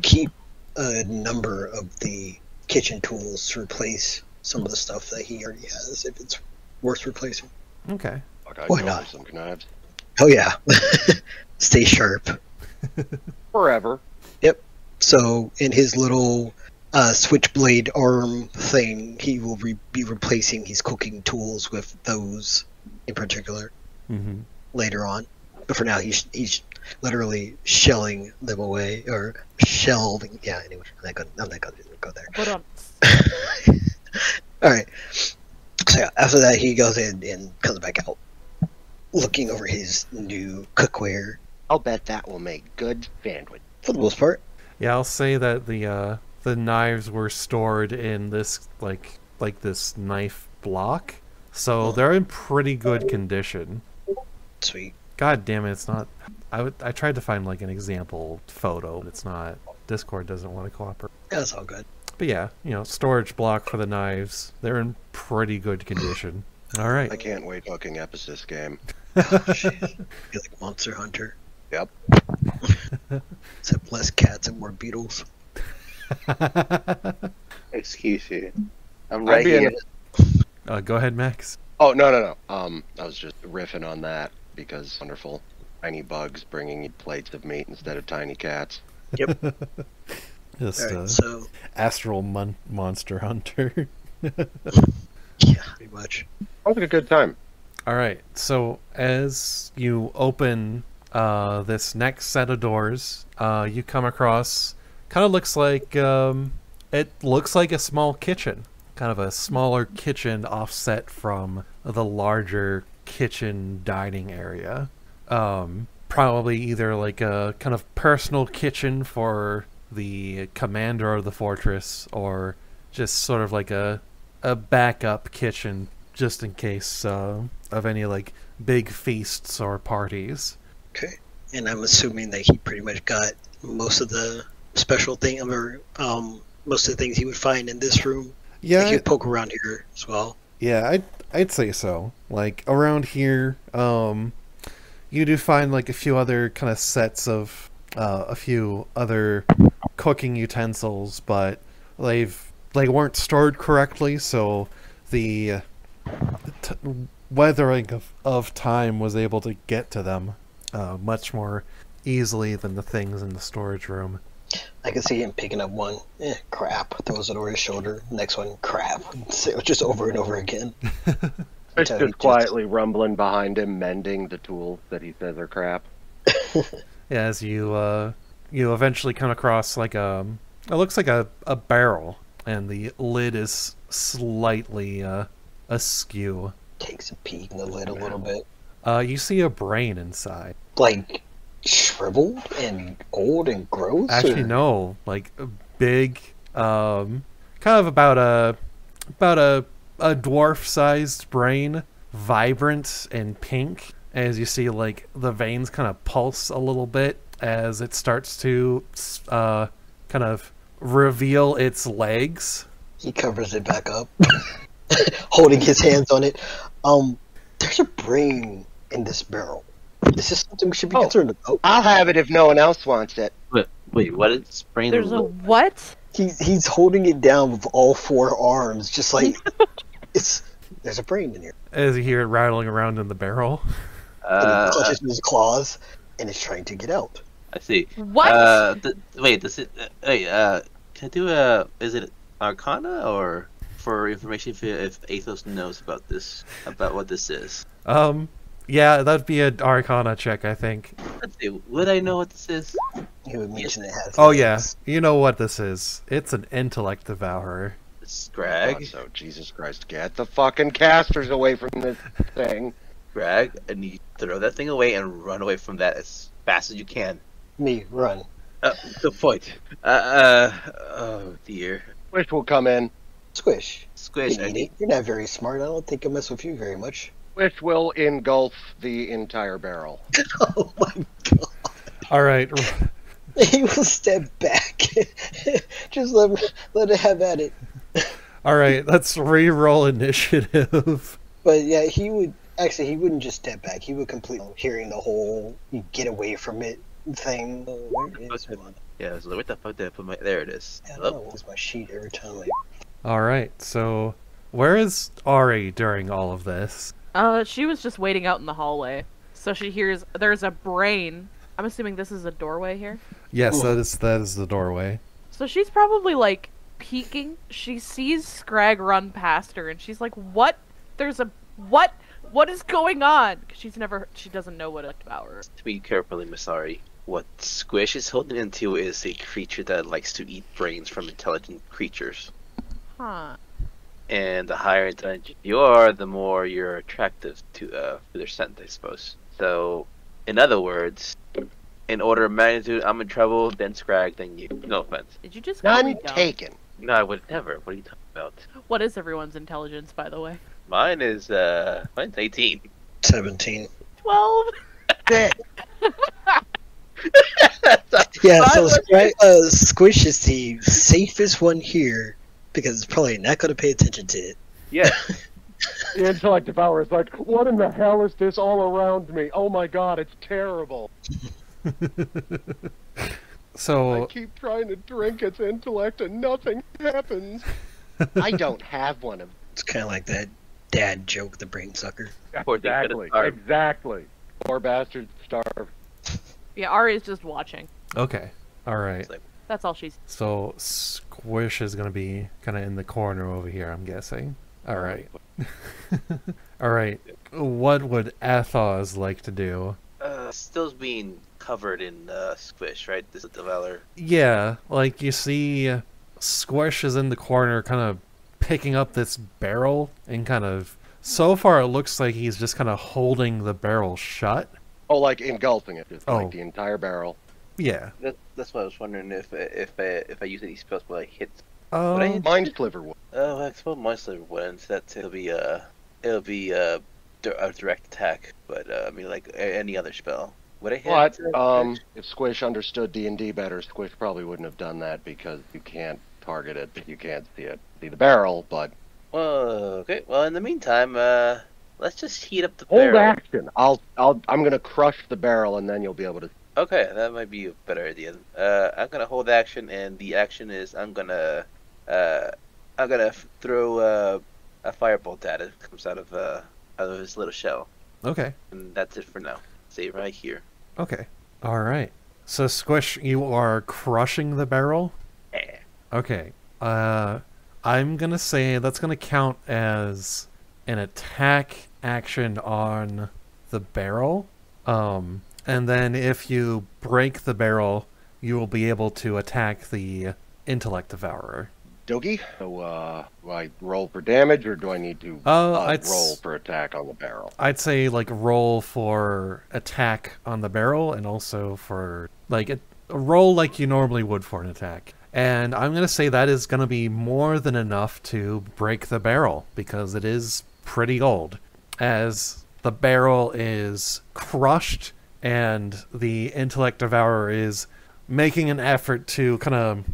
keep a number of the kitchen tools to replace some of the stuff that he already has, if it's worth replacing. Okay. Okay, Why go not? for some knives. Oh yeah. Stay sharp. Forever. So in his little switchblade arm thing, he will be replacing his cooking tools with those in particular Mm-hmm. later on. But for now, he's literally shelling them away, or shelving. Yeah. Anyway, I'm not gonna go there. Hold on. All right. So yeah, after that, he goes in and comes back out, looking over his new cookware. I'll bet that will make good sandwich. For the most part. Yeah, I'll say that the knives were stored in this like this knife block, so they're in pretty good condition. Sweet. God damn it, it's not. I tried to find like an example photo, but it's not. Discord doesn't want to cooperate. That's all good. But yeah, storage block for the knives. They're in pretty good condition. All right. I can't wait fucking up this game. Oh, shit. You're like Monster Hunter. Yep. Except less cats and more beetles. Excuse you. I'm I'd right be here. Go ahead, Max. Oh, no. I was just riffing on that because wonderful. Tiny bugs bringing you plates of meat instead of tiny cats. Yep. Just Alright, so Astral Monster Hunter. yeah, pretty much. That was a good time. All right. So as you open this next set of doors, you come across kind of looks like it looks like a small kitchen, kind of a smaller kitchen offset from the larger kitchen dining area. Probably either like a kind of personal kitchen for the commander of the fortress, or just sort of like a backup kitchen just in case of any like big feasts or parties. Okay. And I'm assuming that he pretty much got most of the special thing, or most of the things he would find in this room. Yeah, Like, he'd poke around here as well. yeah, I'd say so. Like around here, you do find like a few other kind of sets of a few other cooking utensils, but they weren't stored correctly, so the weathering of time was able to get to them much more easily than the things in the storage room. I can see him picking up one, crap, throws it over his shoulder. Next one, crap. So just over and over again. It's Until he just quietly rumbling behind him, mending the tools that he says are crap. Yeah, as you eventually come across like it looks like a barrel, and the lid is slightly askew. Takes a peek in the lid a little bit. You see a brain inside. Like, shriveled and old and gross? Actually, or? no, like a big, kind of about a dwarf-sized brain, vibrant and pink. As you see, like the veins kind of pulse a little bit as it starts to kind of reveal its legs. He covers it back up, holding his hands on it. There's a brain in this barrel. This is something we should be concerned about. I'll have it if no one else wants it. Wait, what is brain? There's a what? He's holding it down with all four arms, just like there's a brain in here. As you hear it rattling around in the barrel. And he clutches his claws and is trying to get out. I see. What? Wait, does it? Can I do is it Arcana or for information if Athoz knows about this, about what this is? Yeah, that'd be an Arcana check, I think. Let's see. Would I know what this is? He would mention it has Oh yeah, legs. you know what this is. It's an intellect devourer. Skrag. So Jesus Christ, get the fucking casters away from this thing. Skrag, and you throw that thing away and run away from that as fast as you can. Me, run. The point. Oh dear. Squish will come in. Squish. Squish, You I idiot. need. You're not very smart. I don't think I'll mess with you very much. Squish will engulf the entire barrel. Oh my god. All right, He will step back. Just let it have at it. all right. Let's re-roll initiative. But yeah, he wouldn't just step back. He would complete hearing the whole "you get away from it" thing. Where is it? Yeah, so what the fuck did I put my? There it is. I Hello? don't know, lose my sheet every time. All right. So, where is Ari during all of this? She was just waiting out in the hallway. So she hears there's a brain. I'm assuming this is a doorway here. Yes, that is the doorway. So she's probably like peeking. She sees Skrag run past her, and she's like, "What? There's a what? What is going on?" 'Cause she doesn't know what a devourer is. To be carefully, Masari. What Squish is holding into is a creature that likes to eat brains from intelligent creatures. Huh. And the higher intelligent you are, the more you're attractive to their scent, I suppose. So, in other words, in order of magnitude, I'm in trouble, then Skrag, then you. No offense. Did you just call me None dumb? taken. No, I would never. What are you talking about? What is everyone's intelligence, by the way? Mine's 18. 17. 12. Yeah, so Squish is the safest one here because it's probably not going to pay attention to it. Yeah. The intellect devourer is like, what in the hell is this all around me? Oh my god, it's terrible. I So, keep trying to drink its intellect and nothing happens. I don't have one of It's kind of like that dad joke, the brain sucker. Poor thing could've starved. Exactly. Poor bastard starved. Yeah, Ari's just watching. okay. All right. That's all she's. So, Squish is going to be kind of in the corner over here, I'm guessing. All right. All right. What would Athoz like to do? Still being covered in Squish, right? This is the Valor. Yeah, like you see Squish is in the corner kind of picking up this barrel and kind of so far it looks like he's just kind of holding the barrel shut. Oh, like engulfing it, just Oh. like the entire barrel. Yeah. That's why I was wondering if I use any spells, will I hit? Mind Sliver would. Oh, I suppose my sliver wouldn't. It'll be a direct attack, but I mean like any other spell. Would I hit? But if Squish understood D&D better, Squish probably wouldn't have done that because you can't target it, you can't see the barrel. But Well, okay. Well, in the meantime, let's just heat up the hold barrel. action. I'm gonna crush the barrel and then you'll be able to. Okay, that might be a better idea. I'm gonna hold action, and the action is I'm gonna throw a firebolt at it. Comes out of his little shell, Okay. and that's it for now. Stay right here. Okay. All right. So Squish, you are crushing the barrel? Yeah. Okay. I'm going to say that's going to count as an attack action on the barrel. And then if you break the barrel, you will be able to attack the intellect devourer. Dogie? So, do I roll for damage or do I need to roll for attack on the barrel? I'd say like roll for attack on the barrel and also for like a roll like you normally would for an attack. And I'm going to say that is going to be more than enough to break the barrel because it is pretty old. As the barrel is crushed and the intellect devourer is making an effort to kind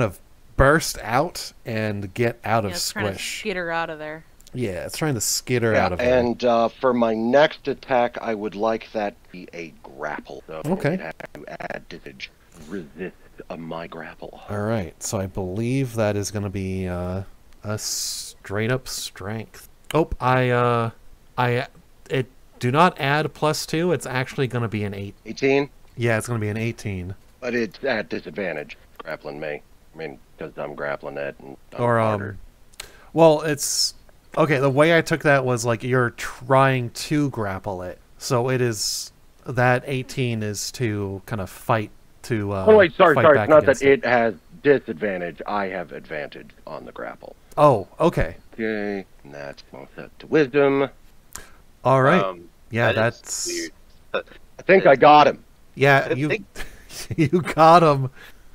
of burst out and get out of It's trying to Squish. skitter out of there. Yeah, it's trying to skitter out of there. And for my next attack, I would like that to be a grapple. So Okay. I'd have to add disadvantage. Resist my grapple. All right, so I believe that is going to be a straight up strength. Oh, it do not add +2. It's actually going to be an 8. 18, Yeah, it's going to be an 18. but it's at disadvantage. Grappling me. I mean, because I'm grappling it. And I'm Or harder. well, it's okay. The way I took that was like you're trying to grapple it, so it is that 18 is to kind of fight to Oh wait, sorry. fight back It's not against that it has disadvantage. I have advantage on the grapple. Oh, okay. Okay, and that's both set to wisdom. All right. Yeah, that is that's weird. I think I got him. yeah. I You think- you got him.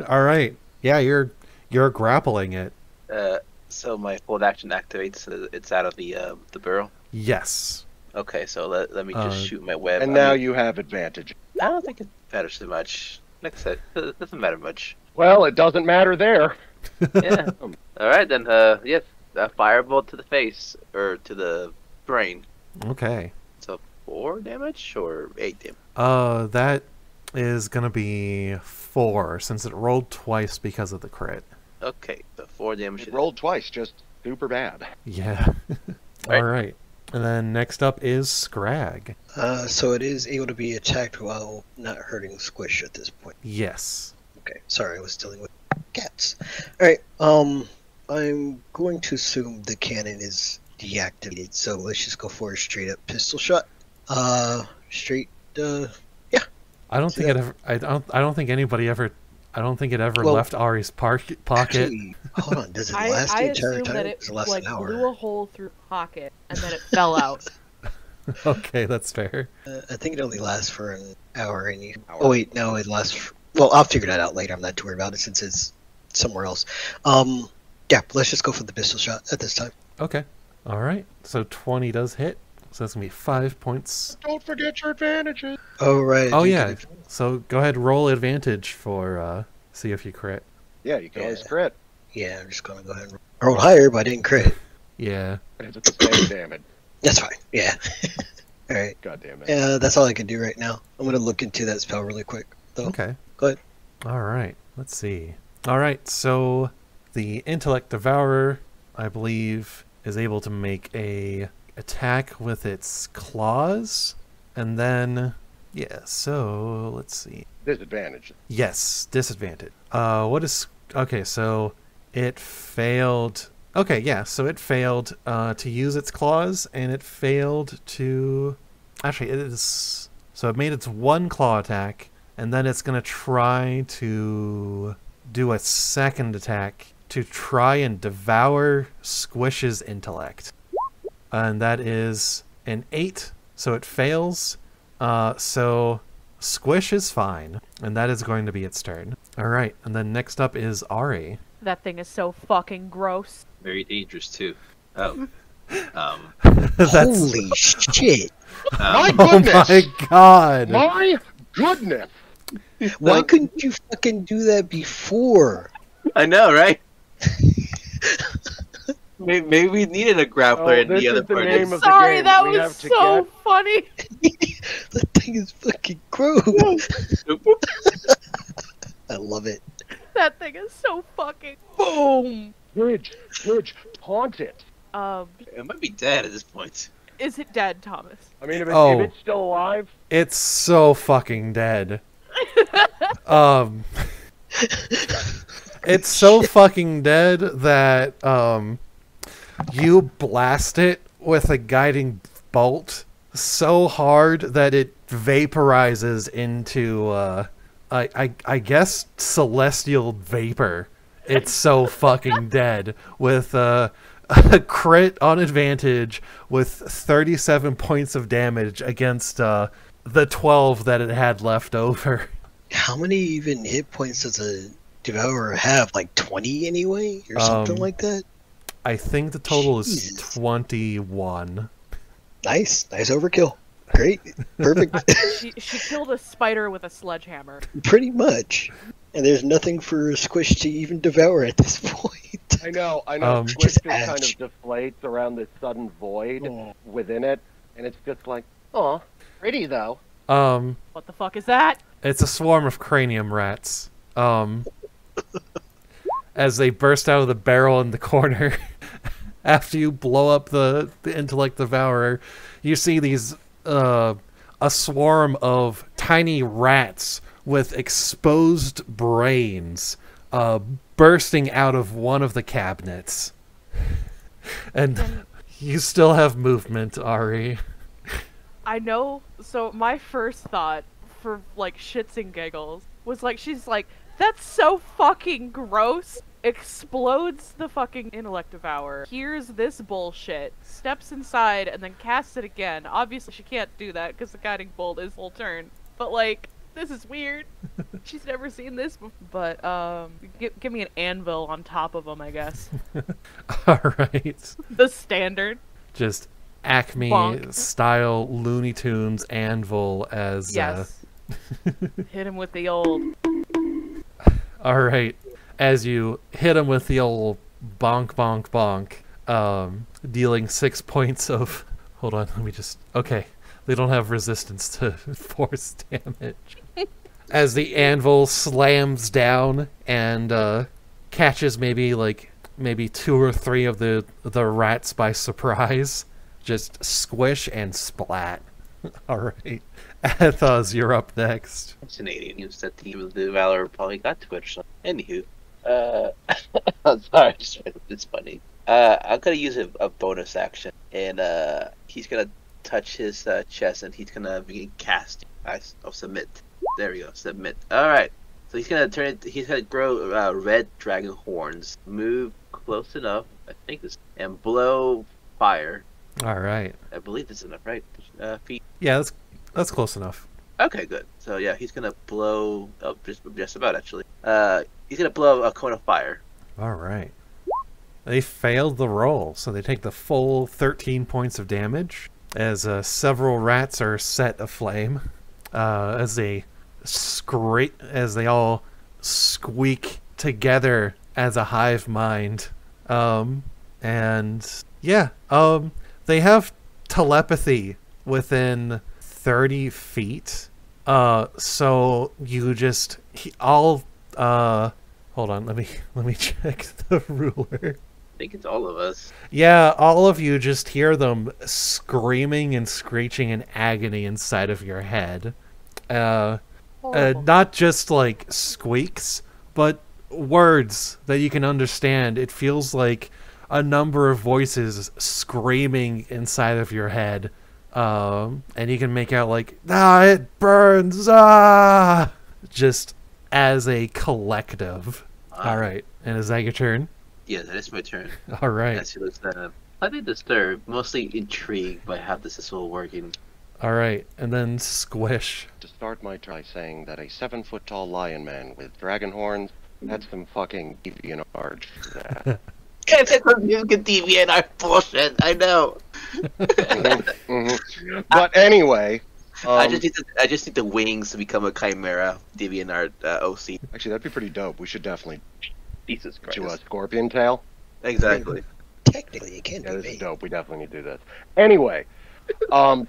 All right. Yeah, you're grappling it. So my hold action activates. So it's out of the barrel. Yes. Okay, so let me just shoot my web. And I now mean, you have advantage. I don't think it matters too much. Like I said, it doesn't matter much. Well, it doesn't matter there. Yeah. All right then. Yes, a firebolt to the face or to the brain. Okay. So 4 damage or 8 damage. That is gonna be 4 since it rolled twice because of the crit. Okay, so 4 damage. It rolled twice, just super bad. Yeah. Right. All right. And then next up is Skrag. So it is able to be attacked while not hurting Squish at this point. Yes. Okay, sorry, I was dealing with cats. Alright, I'm going to assume the cannon is deactivated, so let's just go for a straight up pistol shot. I don't think Yeah. it ever. I don't think anybody ever. I don't think it ever Well, left Ari's pocket. Actually, hold on, does it last I the entire assume time? that Does it it last like an hour? blew a hole through the pocket and then it fell out. Okay, that's fair. I think it only lasts for an hour. Oh wait, no, it lasts. Well, I'll figure that out later. I'm not too worried about it since it's somewhere else. Yeah, let's just go for the pistol shot at this time. Okay. All right. So 20 does hit. So that's gonna be 5 points. Don't forget your advantages. Oh right. Oh you yeah. can- So go ahead, roll advantage for see if you crit. Yeah, you can always Yeah. crit. Yeah, I'm just gonna go ahead and roll higher, but I didn't crit. Yeah. It's the same damage. That's fine. Yeah. All right. God damn it. Yeah, that's all I can do right now. I'm gonna look into that spell really quick, though. Okay. Go ahead. All right. Let's see. All right. So the intellect devourer, I believe, is able to make a attack with its claws, and then yeah. So let's see. Disadvantage. Yes, disadvantage. What is okay? So it failed. Okay, yeah. So it failed to use its claws, and it failed to. Actually, it is. So it made its one claw attack, and then it's gonna try to do a second attack to try and devour Squish's intellect, and that is an 8. So it fails. So Squish is fine, and that is going to be its turn. All right, and then next up is Ari. That thing is so fucking gross. Very dangerous too. Oh. That's Holy shit! My oh goodness! my god! My goodness! Why couldn't you fucking do that before? I know, right? Maybe we needed a grappler in this the other is the part. name of the Sorry, game. that We was have to so get- funny. That thing is fucking gross. I love it. That thing is so fucking boom. Bridge, taunt it. It might be dead at this point. Is it dead, Thomas? I mean, if Oh. it's still alive, It's so fucking dead. It's so fucking dead that you blast it with a guiding bolt so hard that it vaporizes into I guess celestial vapor. It's so fucking dead with a crit on advantage with 37 points of damage against the 12 that it had left over. How many even hit points does a Devourer have? Like 20 anyway? Or something like that? I think the total is Jesus. 21. Nice overkill. Great. Perfect. She killed a spider with a sledgehammer. Pretty much. And there's nothing for Squish to even devour at this point. I know. Squish Just just kind of ash. deflates around this sudden void Oh. within it, and it's just like, oh, pretty though. What the fuck is that? It's a swarm of cranium rats. As they burst out of the barrel in the corner after you blow up the intellect devourer, you see these a swarm of tiny rats with exposed brains bursting out of one of the cabinets. And you still have movement, Ari. I know. So my first thought, for like shits and giggles, she's like, that's so fucking gross. Explodes the fucking intellect devourer. Hears this bullshit, steps inside, and then casts it again. Obviously, she can't do that because the guiding bolt is full turn. But like, this is weird. She's never seen this before. But give me an anvil on top of them, I guess. All right. The standard. Just Acme Bonk. style Looney Tunes anvil as. Yes. Hit him with the old. All right. As you hit him with the old bonk, bonk, bonk, dealing 6 points of... Hold on, let me just... Okay, they don't have resistance to force damage. As the anvil slams down and catches maybe 2 or 3 of the rats by surprise, just squish and splat. All right. Athoz, you're up next. Fascinating news that the Devourer probably got Twitch. Anywho. I'm sorry, it's funny. I'm gonna use a bonus action, and he's gonna touch his chest, and he's gonna begin casting. I'll submit. There we go, submit. All right. So he's gonna turn it. He's gonna grow red dragon horns. Move close enough, I think this, and blow fire. All right. I believe this is enough, right? Feet. Yeah, that's close enough. Okay, good. So yeah, he's gonna blow. Oh, just about actually. He's gonna blow a cone of fire. All right. They failed the roll, so they take the full 13 points of damage as several rats are set aflame. As they all squeak together as a hive mind. And yeah, they have telepathy within 30 feet. So you just hold on, let me check the ruler. I think it's all of us. Yeah, all of you just hear them screaming and screeching in agony inside of your head. Not just like squeaks, but words that you can understand. It feels like a number of voices screaming inside of your head. And you can make out like, it burns, just as a collective. All right, and is that your turn? Yeah, that is my turn. All right. Yes, he looks slightly disturbed, mostly intrigued by how this is all working. All right, and then Squish. To start my try saying that a 7-foot-tall lion man with dragon horns had some fucking deviant for that. That's some deviant bullshit. I know. But anyway, I just need the wings to become a chimera deviant OC. Actually, that'd be pretty dope. We should definitely Jesus Christ. do a scorpion tail. Exactly. Technically, it can't Yeah, be this me. is dope. We definitely need to do this. Anyway,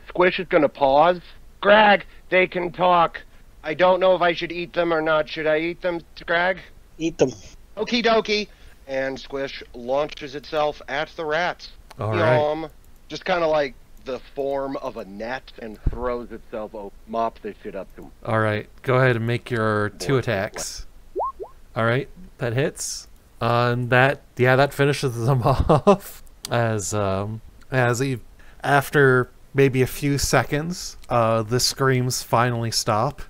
Squish is gonna pause. Skrag, they can talk. I don't know if I should eat them or not. Should I eat them, Skrag? Eat them. Okie dokie. And Squish launches itself at the rats. All right. Just kind of like the form of a net and throws itself over, mops this shit up to him. All right. Go ahead and make your 2 attacks. All right, that hits. And that finishes them off. After maybe a few seconds, the screams finally stop,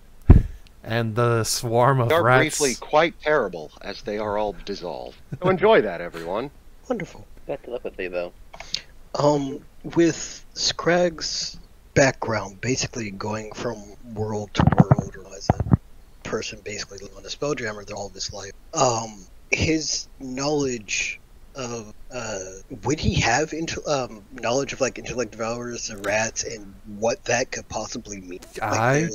and the swarm of They are rats. briefly quite terrible as they are all dissolved. So enjoy that, everyone. Wonderful. Got telepathy though. With Skrag's background, basically going from world to world, or as a person basically on a spelljammer all of his life, his knowledge of would he have knowledge of like intellect devourers and rats and what that could possibly mean? I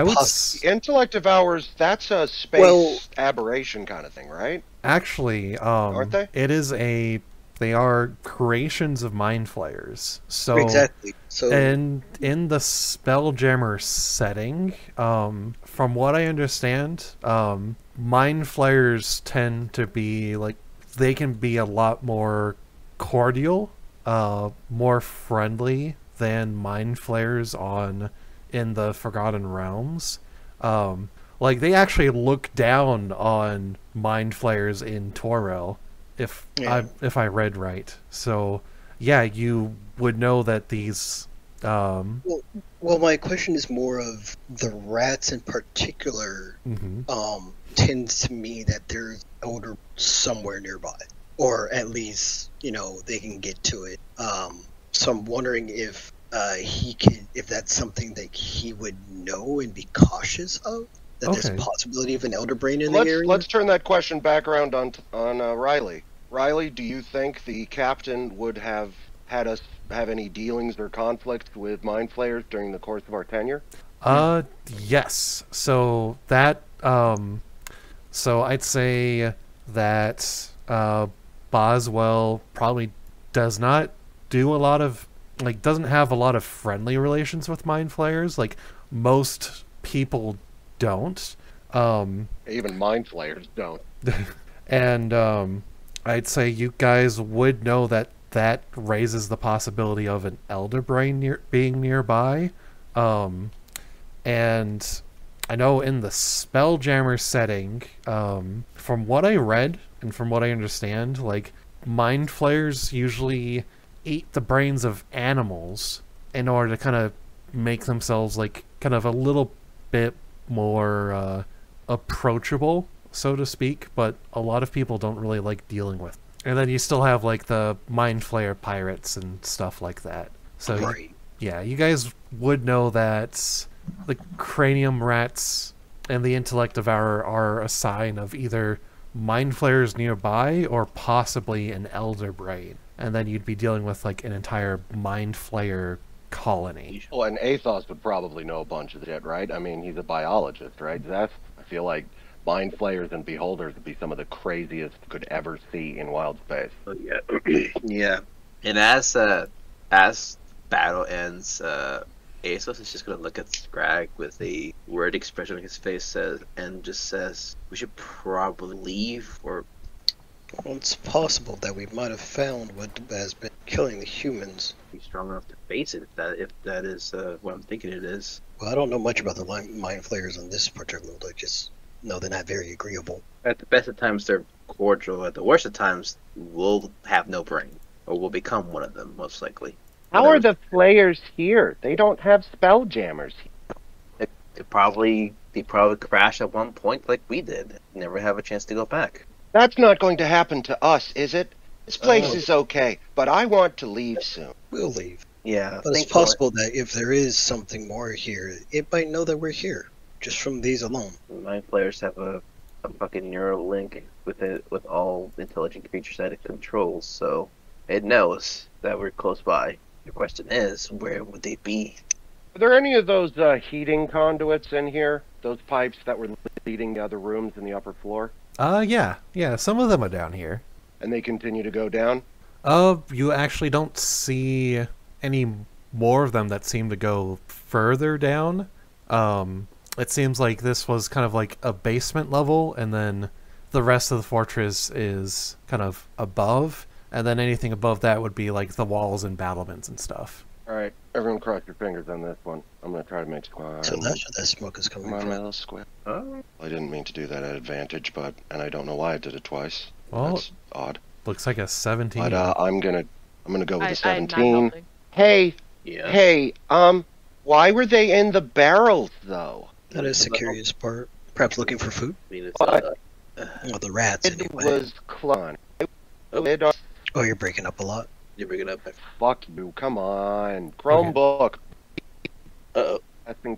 would The intellect devours, that's a space aberration kind of thing, right? actually, Aren't they? They are creations of mind flayers. So exactly. So and in the spelljammer setting, from what I understand, mind flayers tend to be like, they can be a lot more cordial, more friendly than mind flayers in the Forgotten Realms. Like they actually look down on mind flayers in Torel, if I read right. So yeah, you would know that these Well, my question is more of the rats in particular. Mhm. Tends to mean that there's elder somewhere nearby, or at least they can get to it. So I'm wondering if if that's something that he would know and be cautious of. That there's a Okay. possibility of an elder brain in the area. Let's turn that question back around on Riley. Riley, do you think the captain would have had us have any dealings or conflicts with mind flayers during the course of our tenure? Yes. So that so I'd say that Boswell probably does not do a lot of doesn't have a lot of friendly relations with mind flayers. Like most people don't. Even mind flayers don't. And I'd say you guys would know that that raises the possibility of an elder brain being nearby. And I know in the Spelljammer setting, from what I read and from what I understand, like mind flayers usually eat the brains of animals in order to kind of make themselves like kind of a little bit more approachable, so to speak, but a lot of people don't really like dealing with. And then you still have like the mind flayer pirates and stuff like that. So Right. you guys would know that the cranium rats and the intellect devourer are a sign of either mind flayers nearby or possibly an elder brain. And then you'd be dealing with like an entire mind flayer colony. Well, and Athoz would probably know a bunch of shit, right? I mean, he's a biologist, right? Zest? I feel like mind flayers and beholders would be some of the craziest you could ever see in wild space. Oh, yeah. Yeah. And as battle ends, Athoz is just gonna look at Skrag with a worried expression on his face and just says, "We should probably leave." Or Well, it's possible that we might have found what has been killing the humans. be strong enough to face it if that is what I'm thinking it is. Well, I don't know much about the mind flayers on this particular. I just know they're not very agreeable. At the best of times, they're cordial. At the worst of times, we'll have no brain, or we'll become one of them, most likely. How are the flayers here? They don't have spelljammers. They probably crashed at one point like we did. Never have a chance to go back. That's not going to happen to us, is it? This place is okay, but I want to leave soon. We'll leave. Yeah, But it's possible that if there is something more here, it might know that we're here, just from these alone. Mind flayers have a fucking neural link with all intelligent creatures that it controls, so it knows that we're close by. The question is, where would they be? Are there any of those heating conduits in here? Those pipes that were leading the other rooms in the upper floor? Yeah, some of them are down here. And they continue to go down? You actually don't see any more of them that seem to go further down. It seems like this was kind of like a basement level, and then the rest of the fortress is kind of above, and then anything above that would be like the walls and battlements and stuff. Alright, everyone cross your fingers on this one. I'm gonna try to make squad. So that's where that smoke is coming Come on, from. my little squid. Oh, I didn't mean to do that at advantage, and I don't know why I did it twice. Well, That's odd. looks like a 17. But I'm gonna go with a I'm not 17. helping. Hey, yeah. hey, why were they in the barrels though? That is the curious part. Perhaps looking for food? I mean, it's, Well, the rats, It anyway. was Clon. Oh, you're breaking up a lot. you're bringing up. Fuck you, come on. Chromebook. Uh-oh.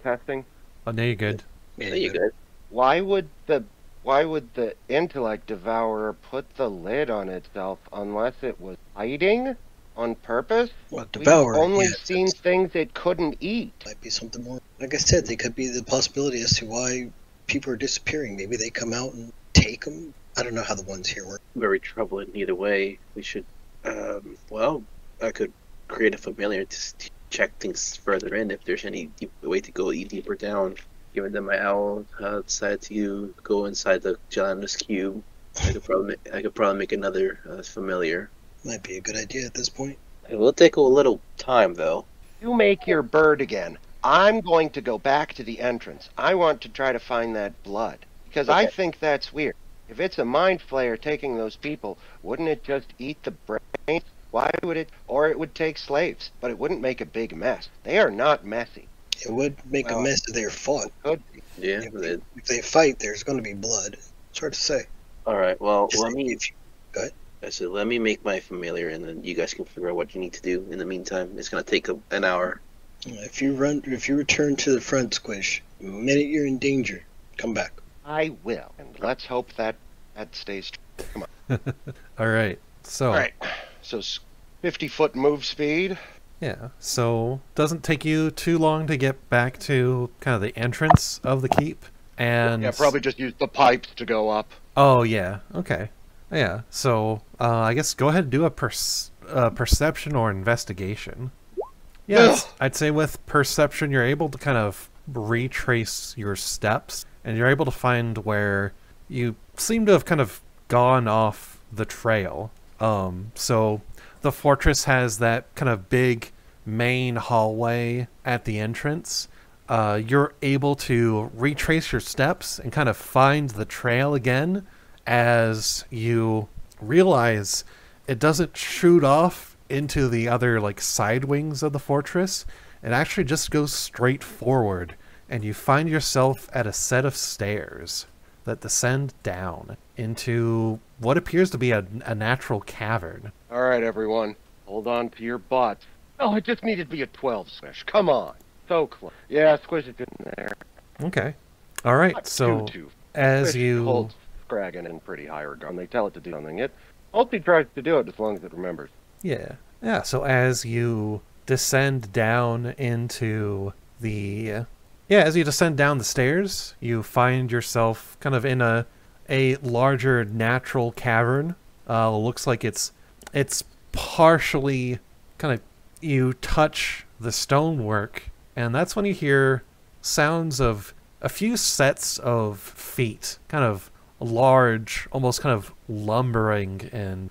Testing. Oh, now you're good. Yeah, You good? Why would the intellect devourer put the lid on itself unless it was hiding on purpose? Well, Devourer, We've only yeah, seen that's- things it couldn't eat. might be something more. Like I said, they could be the possibility as to why people are disappearing. Maybe they come out and take them. I don't know how the ones here work. Very troubling either way. We should, well, I could create a familiar to check things further in if there's any way to go deeper down. Given that my owl decided to go inside the gelatinous cube, I could probably make another familiar. Might be a good idea at this point. It will take a little time though. You make your bird again. I'm going to go back to the entrance. I want to try to find that blood. Because I Okay. think that's weird. If it's a mind flayer taking those people, wouldn't it just eat the brain? Why would it? Or it would take slaves, but it wouldn't make a big mess. They are not messy. It would make a mess if they're fought. Could be. Yeah. If they fight, there's going to be blood. It's hard to say. All right. Well, Just let me. go ahead. I said, let me make my familiar, and then you guys can figure out what you need to do. In the meantime, it's gonna take an hour. If you return to the front, Squish, the minute you're in danger, come back. I will, and let's hope that stays true. Come on. All right. So. All right. So 50-foot move speed. Yeah. So doesn't take you too long to get back to kind of the entrance of the keep, and Yeah, probably just use the pipes to go up. Oh yeah. Okay. Yeah. So I guess go ahead and do a perception or investigation. Yeah, I'd say with perception, you're able to kind of retrace your steps, and you're able to find where you seem to have kind of gone off the trail. So the fortress has that kind of big main hallway at the entrance. You're able to retrace your steps and kind of find the trail again as you realize it doesn't shoot off into the other like side wings of the fortress. It actually just goes straight forward, and you find yourself at a set of stairs that descend down into what appears to be a natural cavern. All right, everyone, hold on to your butts. Oh, it just needed to be a 12, Squish. Come on. So close. Yeah, Squish is in there. Okay. All right. Not So too. as Squish you holds Skrag in pretty high regard. They tell it to do something. It mostly tries to do it as long as it remembers. Yeah. So as you descend down into the as you descend down the stairs, you find yourself kind of in a larger natural cavern. Looks like it's partially kind of, you touch the stonework, and that's when you hear sounds of a few sets of feet, kind of large, almost kind of lumbering, and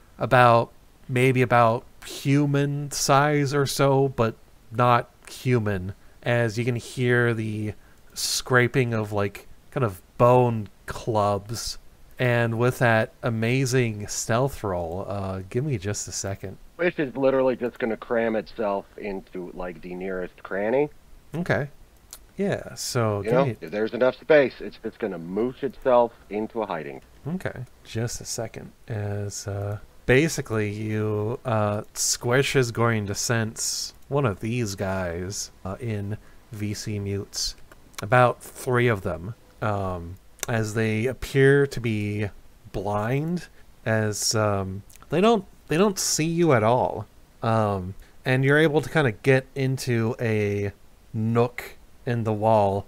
maybe about human size or so, but not human, as you can hear the scraping of like kind of bone clubs. And with that amazing stealth roll, give me just a second. Squish is literally just going to cram itself into like the nearest cranny. Okay. Yeah, so If there's enough space, it's just going to moosh itself into a hiding. Okay, just a second. As basically you Squish is going to sense one of these guys in VC mutes, about 3 of them, as they appear to be blind, as they don't see you at all, and you're able to kind of get into a nook in the wall,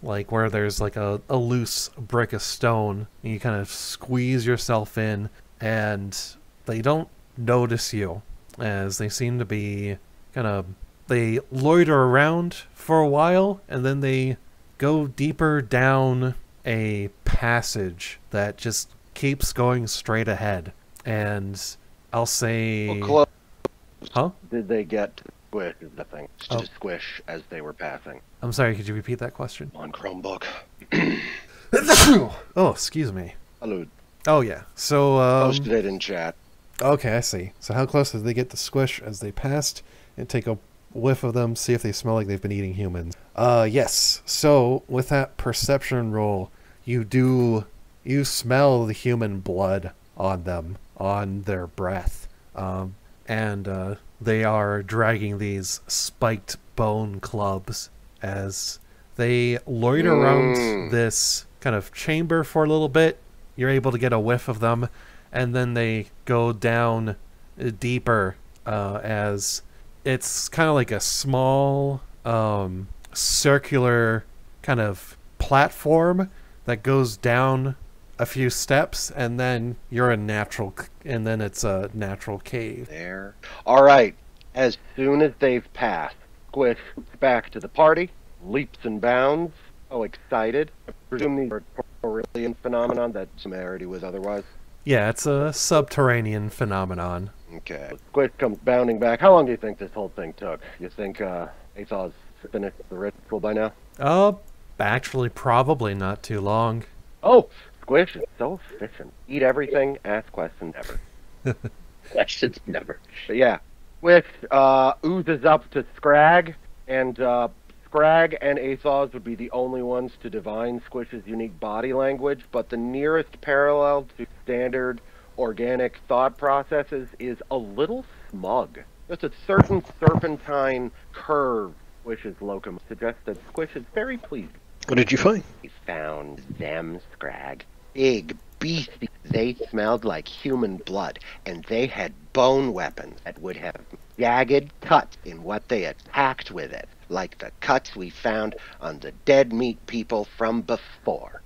like where there's like a loose brick of stone, and you kind of squeeze yourself in, and they don't notice you, as they seem to be they loiter around for a while, and then they go deeper down a passage that just keeps going straight ahead. And I'll say... Well, close. Huh? Did they get to Squish is the thing. To Squish as they were passing. I'm sorry, could you repeat that question? On Chromebook. Oh, excuse me. Hello. Oh, yeah. So, Posted it in chat. Okay, I see. So how close did they get to Squish as they passed? And take a whiff of them, see if they smell like they've been eating humans. Yes. So, with that perception roll, you smell the human blood on them, on their breath. And they are dragging these spiked bone clubs as they loiter around this kind of chamber for a little bit. You're able to get a whiff of them, and then they go down deeper, as it's kind of like a small circular kind of platform that goes down a few steps, and then it's a natural cave. There. Alright. As soon as they've passed, Squish back to the party, leaps and bounds. Oh, excited. I presume these are Aurelian phenomenon that similarity with otherwise. Yeah, it's a subterranean phenomenon. Okay. Squish comes bounding back. How long do you think this whole thing took? You think Athoz finished the ritual by now? Actually, probably not too long. Oh, Squish is so efficient. Eat everything, ask questions, never. questions never. But yeah, Squish oozes up to Skrag, and Skrag and Athoz would be the only ones to divine Squish's unique body language, but the nearest parallel to standard organic thought processes is a little smug. Just a certain serpentine curve Squish's locum suggests that Squish is very pleased. What did you find? We found them, Skrag. Big, beastie. They smelled like human blood, and they had bone weapons that would have jagged cuts in what they attacked with it, like the cuts we found on the dead meat people from before.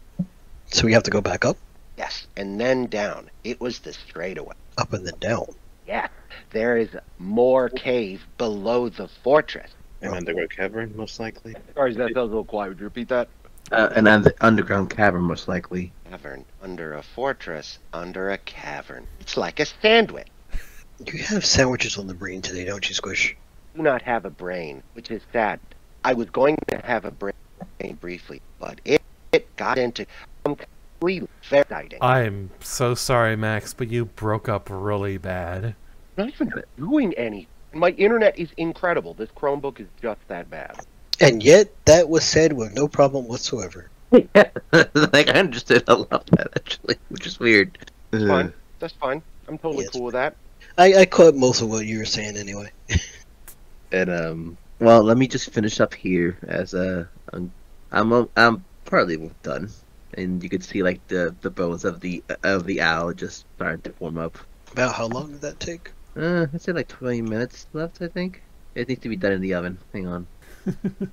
So we have to go back up? Yes, and then down. It was the straightaway. Up and then down. Yes, there is more cave below the fortress. An underground cavern, most likely. Sorry, that sounds a little quiet. Would you repeat that? An underground cavern, most likely. Cavern under a fortress, under a cavern. It's like a sandwich. You have sandwiches on the brain today, don't you, Squish? Do not have a brain, which is sad. I was going to have a brain briefly, but it got into completely very exciting. I'm so sorry, Max, but you broke up really bad. I'm not even doing anything. My internet is incredible. This Chromebook is just that bad. And yet, that was said with no problem whatsoever. Like, I understood a lot of that, actually, which is weird. Fine. That's fine. I'm totally Yes. cool with that. I caught most of what you were saying anyway. And, well, let me just finish up here, as, I'm partly done. And you can see, like, the bones of the owl just starting to form up. About how long did that take? I'd say like 20 minutes left, I think. It needs to be done in the oven. Hang on. In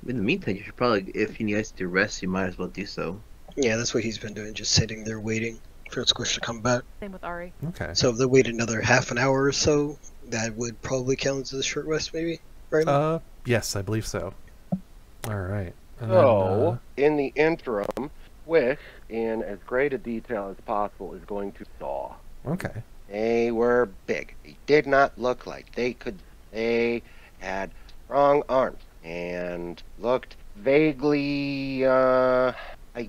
the meantime, you should probably, if you guys to rest, you might as well do so. Yeah, that's what he's been doing, just sitting there waiting for Squish to come back. Same with Ari. Okay. So if they wait another half an hour or so, that would probably count as a short rest, maybe? Right? Yes, I believe so. All right. And So, in the interim, Squish, in as great a detail as possible, is going to saw. okay. They were big. They did not look like they could. They had strong arms and looked vaguely, I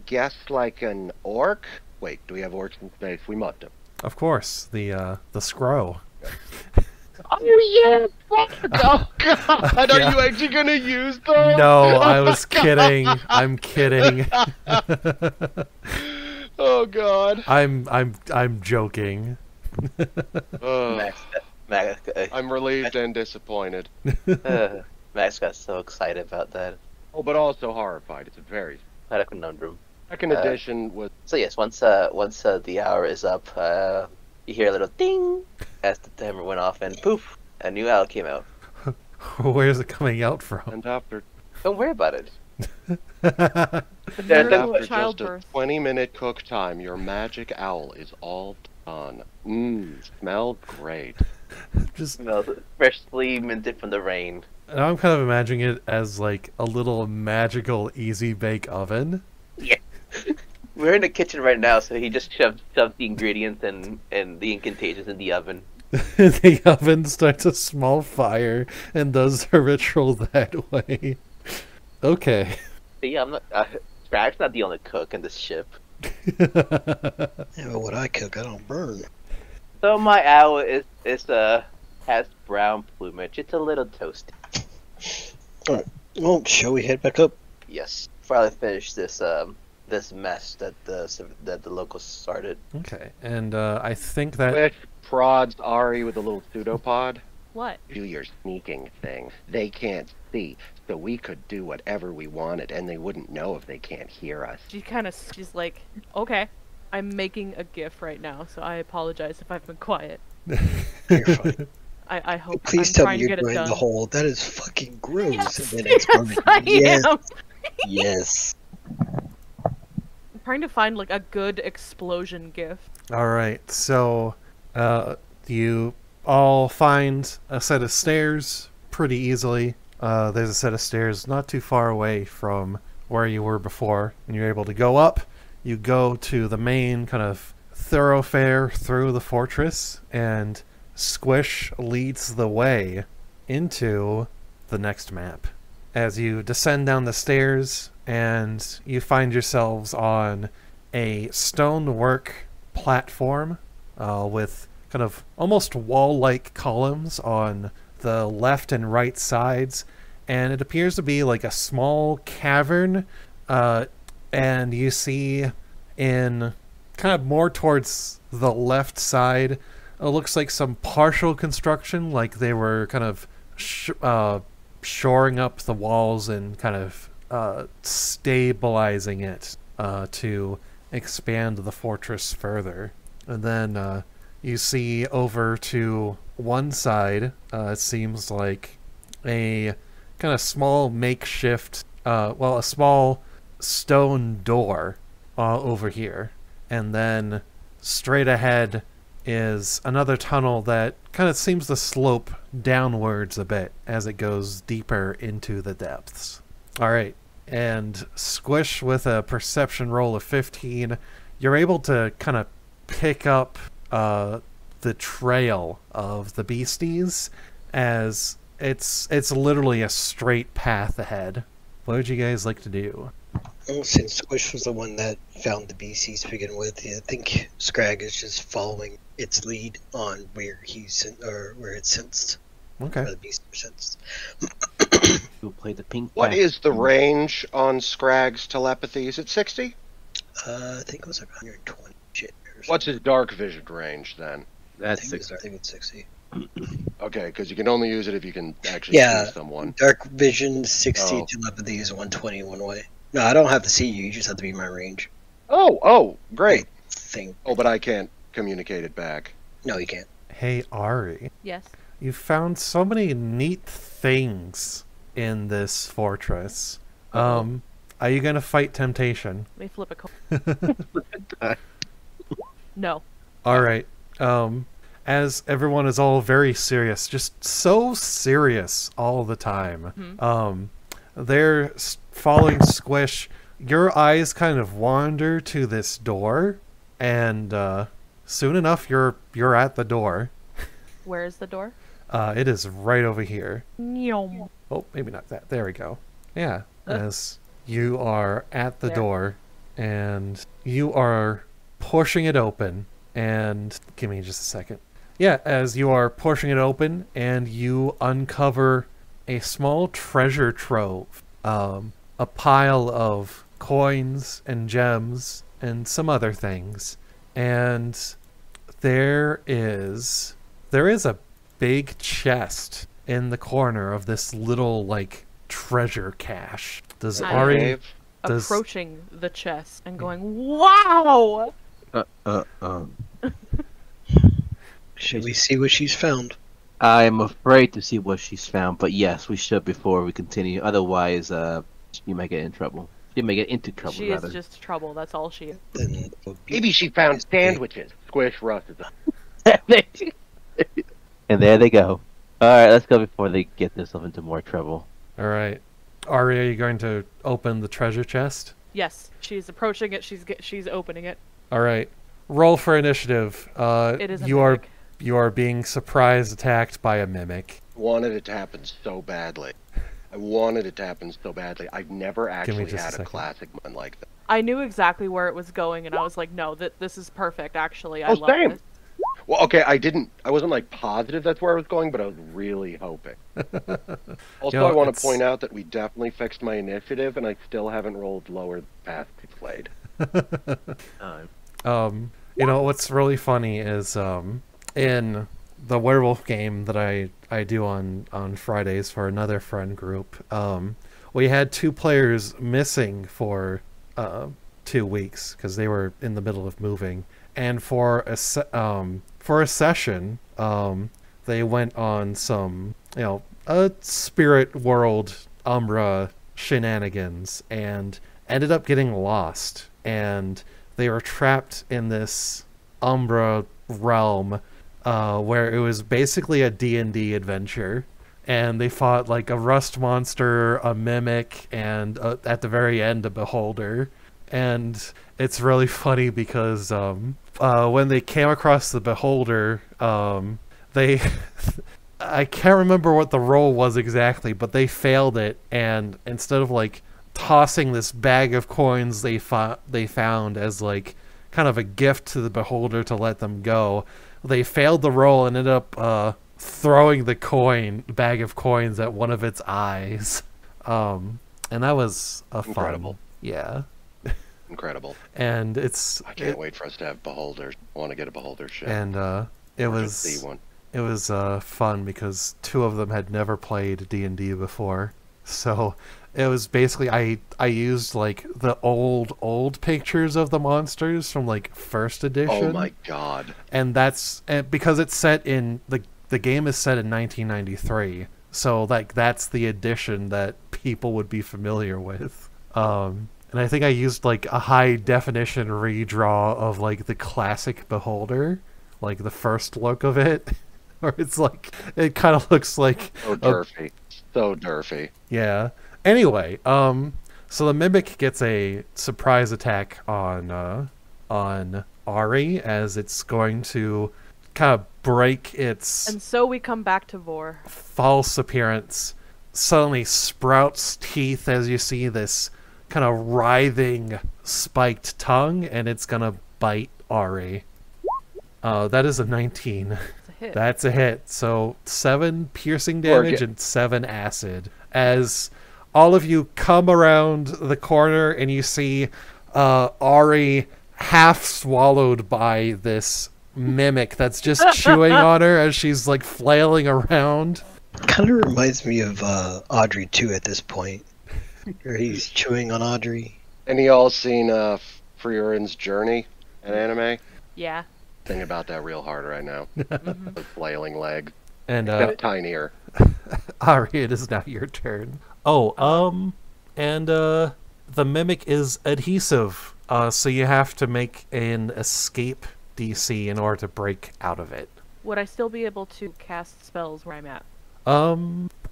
guess, like an orc. Wait, do we have orcs in space? We must have. Of course, the Skrull. Oh yeah! Oh god! Are you actually gonna use them? No, I was kidding. I'm kidding. Oh god! I'm joking. Max, I'm relieved and disappointed. Max got so excited about that. Oh, but also horrified. It's a very Had a conundrum. second edition was. So yes, once the hour is up, you hear a little ding as the timer went off, and poof, a new owl came out. Where's it coming out from? And after Don't worry about it. Miracle of just a childbirth. 20-minute cook time, your magic owl is all done. Smells great. Just Smells freshly minted from the rain. I'm kind of imagining it as like a little magical easy bake oven. Yeah. We're in the kitchen right now, so he just shoved the ingredients and the incantations in the oven. The oven starts a small fire and does a ritual that way. Okay. But yeah, I'm not. Skrag's not the only cook in this ship. Yeah, but what I cook, I don't burn. So my owl has brown plumage. It's a little toasty. Alright, well, shall we head back up? Yes. Finally finish this mess that the locals started. Okay, and I think that Which prods Ari with a little pseudopod. What? Do your sneaking thing. They can't see, so we could do whatever we wanted, and they wouldn't know if they can't hear us. She's like, okay, I'm making a GIF right now, so I apologize if I've been quiet. You're fine. I hope. Please I'm tell trying me to you're get it doing done. the whole, that is fucking gross. Yes, And then exploding. I Yes, am. yes. I'm trying to find like a good explosion GIF. all right. So you all find a set of stairs pretty easily. There's a set of stairs not too far away from where you were before, and you're able to go up. You go to the main kind of thoroughfare through the fortress, and Squish leads the way into the next map. As you descend down the stairs, and you find yourselves on a stonework platform with kind of almost wall-like columns on the left and right sides, and it appears to be like a small cavern, and you see in kind of more towards the left side, it looks like some partial construction, like they were kind of shoring up the walls and kind of stabilizing it to expand the fortress further. And then you see over to one side, it seems like a kind of small makeshift, a small stone door over here. And then straight ahead is another tunnel that kind of seems to slope downwards a bit as it goes deeper into the depths. Alright, and Squish, with a perception roll of 15, you're able to kind of pick up the trail of the beasties, as it's literally a straight path ahead. What would you guys like to do? Well, since Squish was the one that found the beasties to begin with, I think Skrag is just following its lead on where where it's sensed. Okay. Where the beasts are sensed. You'll play the pink. What path. is the range on Skrag's telepathy? Is it 60? I think it was like 120 shit. What's his dark vision range then? I think it's 60. Okay, because you can only use it if you can actually see someone. Dark vision 60, Oh. telepathy is 120 one way. No, I don't have to see you. You just have to be in my range. Oh, great. Thing. Oh, but I can't communicate it back. No, you can't. Hey, Ari. Yes. You found so many neat things in this fortress. Are you gonna fight temptation? Let me flip a coin. No. Alright. As everyone is all very serious, just so serious all the time. They're following Squish. Your eyes kind of wander to this door, and soon enough you're at the door. Where is the door? It is right over here. Nyom. Oh, maybe not that. There we go. Yeah, as you are at the There. door, and you are pushing it open, and give me just a second. Yeah, as you are pushing it open, and you uncover a small treasure trove, a pile of coins and gems and some other things, and there is a big chest in the corner of this little like treasure cache. Does Nice. Ari Dave? does Approaching the chest and going, wow! Should we see what she's found? I'm afraid to see what she's found, but yes, we should before we continue. Otherwise, you might get in trouble. You may get into trouble, She rather. is just trouble, that's all she is. Then it would be- Maybe she found sandwiches. Squish rusted them. And there they go. Alright, let's go before they get themselves into more trouble. all right? Ari, are you going to open the treasure chest? Yes, she's approaching it, she's opening it. All right. Roll for initiative. It is a you are mimic. you are being surprise attacked by a mimic. Wanted it to happen so badly. I wanted it to happen so badly. I've never actually just a had a second. classic one like that. I knew exactly where it was going, and I was like, no, this is perfect, actually. I Oh, love same. this. Well, okay, I wasn't like positive that's where I was going, but I was really hoping. Also, You know, I want it's- to point out that we definitely fixed my initiative, and I still haven't rolled lower the past we played. You know what's really funny is in the werewolf game that I do on Fridays for another friend group, we had 2 players missing for 2 weeks because they were in the middle of moving, and for a session they went on some a spirit world Umbra shenanigans and ended up getting lost, and they were trapped in this Umbra realm where it was basically a D&D adventure, and they fought like a rust monster, a mimic, and at the very end a beholder. And it's really funny because when they came across the beholder, they I can't remember what the roll was exactly, but they failed it, and instead of like tossing this bag of coins they found as like kind of a gift to the beholder to let them go, they failed the roll and ended up throwing the bag of coins at one of its eyes. And that was a Incredible. fun, yeah. Incredible. And I can't wait for us to have beholders. I want to get a beholder ship. And it Or was just see one. it was fun because two of them had never played D&D before, so it was basically I used like the old pictures of the monsters from like first edition. Oh my god! And that's because it's set in the game is set in 1993, so like that's the edition that people would be familiar with. And I think I used like a high definition redraw of like the classic Beholder, like the first look of it, where it's like it kind of looks like So derfy, so derfy. yeah. Anyway, so the Mimic gets a surprise attack on Ari as it's going to kind of break its And so we come back to Vor. false appearance. Suddenly sprouts teeth as you see this kind of writhing spiked tongue, and it's gonna bite Ari. That is a 19. It's a hit. That's a hit. So 7 piercing damage and 7 acid. As all of you come around the corner and you see Ari half swallowed by this mimic that's just chewing on her as she's like flailing around. Kind of reminds me of Audrey too at this point, where he's chewing on Audrey. Any y'all seen Frieren's Journey, an anime? Yeah. Thinking about that real hard right now. The flailing leg. And Except tinier. Ari, it is now your turn. And the mimic is adhesive, so you have to make an escape DC in order to break out of it. Would I still be able to cast spells where I'm at?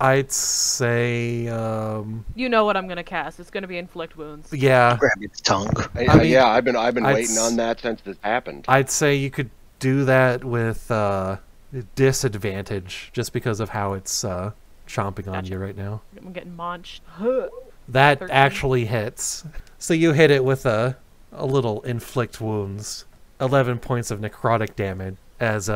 I'd say, You know what I'm gonna cast. It's gonna be inflict wounds. yeah, Grab its tongue. I mean, Yeah, I've been I'd waiting on that since this happened. I'd say you could do that with disadvantage, just because of how it's chomping on you right now. I'm getting munched. That 13. actually hits. So you hit it with a little inflict wounds. 11 points of necrotic damage. As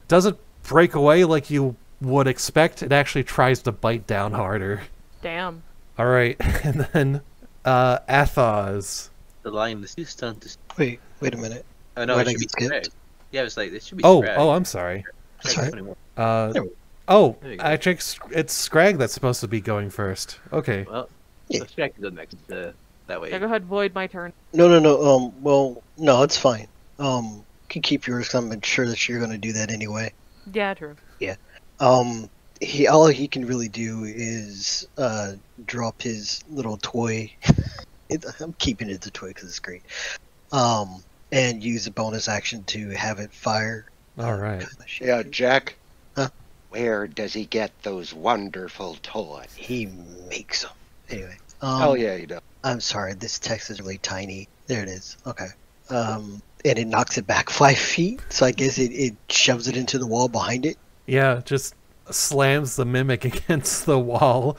doesn't break away like you would expect. It actually tries to bite down harder. Damn. Alright, and then Athoz. The lion is too stunned to... Wait a minute. Oh no, Why it did I should be get skipped? Skrag. Yeah, it's like, it should be Oh, Skrag. I'm sorry. Sorry. There we Oh, There you go. actually, it's Skrag that's supposed to be going first. Okay. Well, Yeah. so Skrag can go next, that way. Yeah, go ahead, void my turn. No. Well, no, it's fine. Can keep yours 'cause I'm sure that you're gonna do that anyway. Yeah, true. All he can really do is drop his little toy. I'm keeping it the toy because it's great. And use a bonus action to have it fire. Alright. Yeah, Jack. Huh? Where does he get those wonderful toys? He makes them. Anyway. Hell yeah, he does. I'm sorry, this text is really tiny. There it is. Okay. And it knocks it back 5 feet, so I guess it shoves it into the wall behind it. Yeah, just slams the mimic against the wall,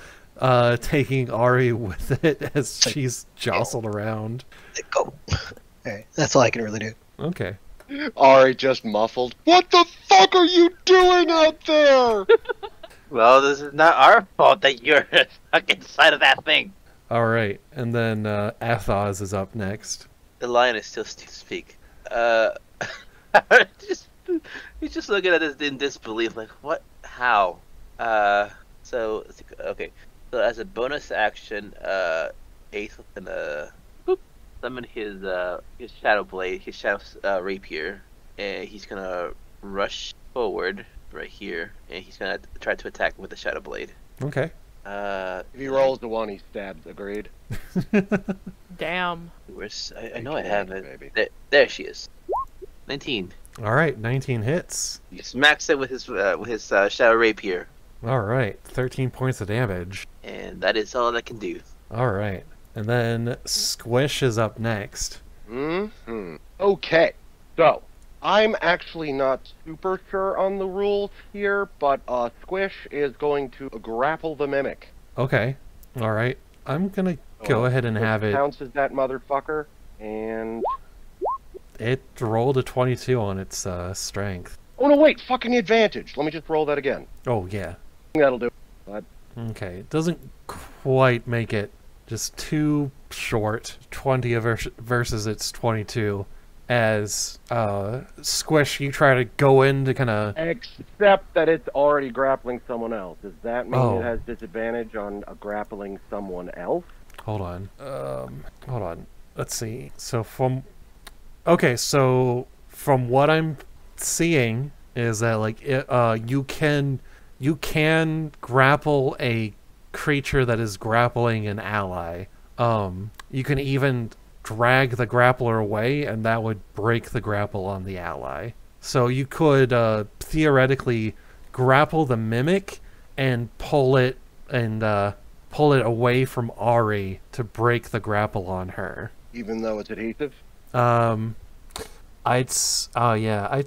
taking Ari with it as she's jostled around. Let go. Alright, that's all I can really do. Okay. Ari just muffled. What the fuck are you doing out there? Well, this is not our fault that you're stuck inside of that thing. Alright, and then Athoz is up next. The lion is still to speak. He's just looking at it in disbelief, like, what? How? So, okay. So, as a bonus action, Ace can summon his Shadow Blade, his Shadow Rapier, and he's gonna rush forward right here, and he's gonna try to attack with the Shadow Blade. Okay. If he rolls the one, he stabs. Agreed. Damn. Where's I know I have it. Baby. There she is. 19. Alright, 19 hits. He smacks it with his Shadow Rapier, Alright, 13 points of damage. and that is all I can do. Alright, and then Squish is up next. Okay, so I'm actually not super sure on the rules here, but Squish is going to grapple the mimic. Okay, alright. I'm gonna go ahead and have it. Pounces that motherfucker, and It rolled a 22 on its strength. Oh no, wait, fucking advantage. Let me just roll that again. Oh, yeah. That'll do. But Okay, it doesn't quite make it, just too short. 20 versus its 22. As Squish, you try to go in to kind of... except that it's already grappling someone else. Does that mean Oh. it has disadvantage on grappling someone else? Hold on. Hold on. Let's see. So from... Okay, so from what I'm seeing is that, like, you can grapple a creature that is grappling an ally. You can even drag the grappler away, and that would break the grapple on the ally. So you could theoretically grapple the mimic and pull it away from Ari to break the grapple on her. Even though it's adhesive? I'd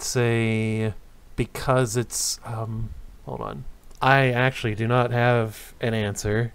say because it's hold on. I actually do not have an answer.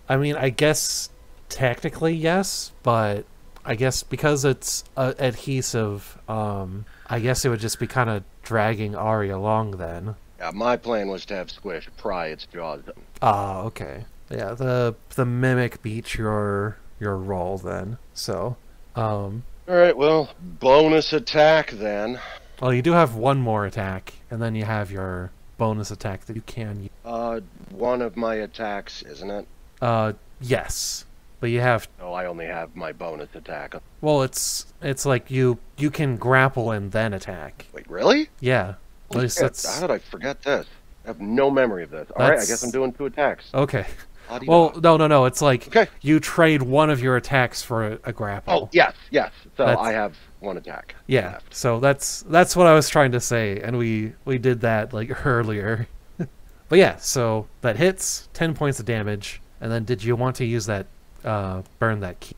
I mean, I guess technically yes, but I guess because it's adhesive, I guess it would just be kind of dragging Ari along then. Yeah, my plan was to have Squish pry its jaws. Ah, okay. Yeah, the mimic beat your roll then. So, Alright, well, bonus attack then. well, you do have one more attack, and then you have your bonus attack that you can use. One of my attacks, isn't it? Yes. But you have... No, I only have my bonus attack. Well, it's like you can grapple and then attack. Wait, really? Yeah. At least Shit, that's... how did I forget this? I have no memory of this. Alright, I guess I'm doing 2 attacks. Okay. La-di-da. Well, no. It's like Okay. you trade one of your attacks for a grapple. Oh, yes. So That's- I have 1 attack. Yeah. left. So that's what I was trying to say, and we did that like earlier. But yeah, so that hits 10 points of damage, and then did you want to use that burn that key?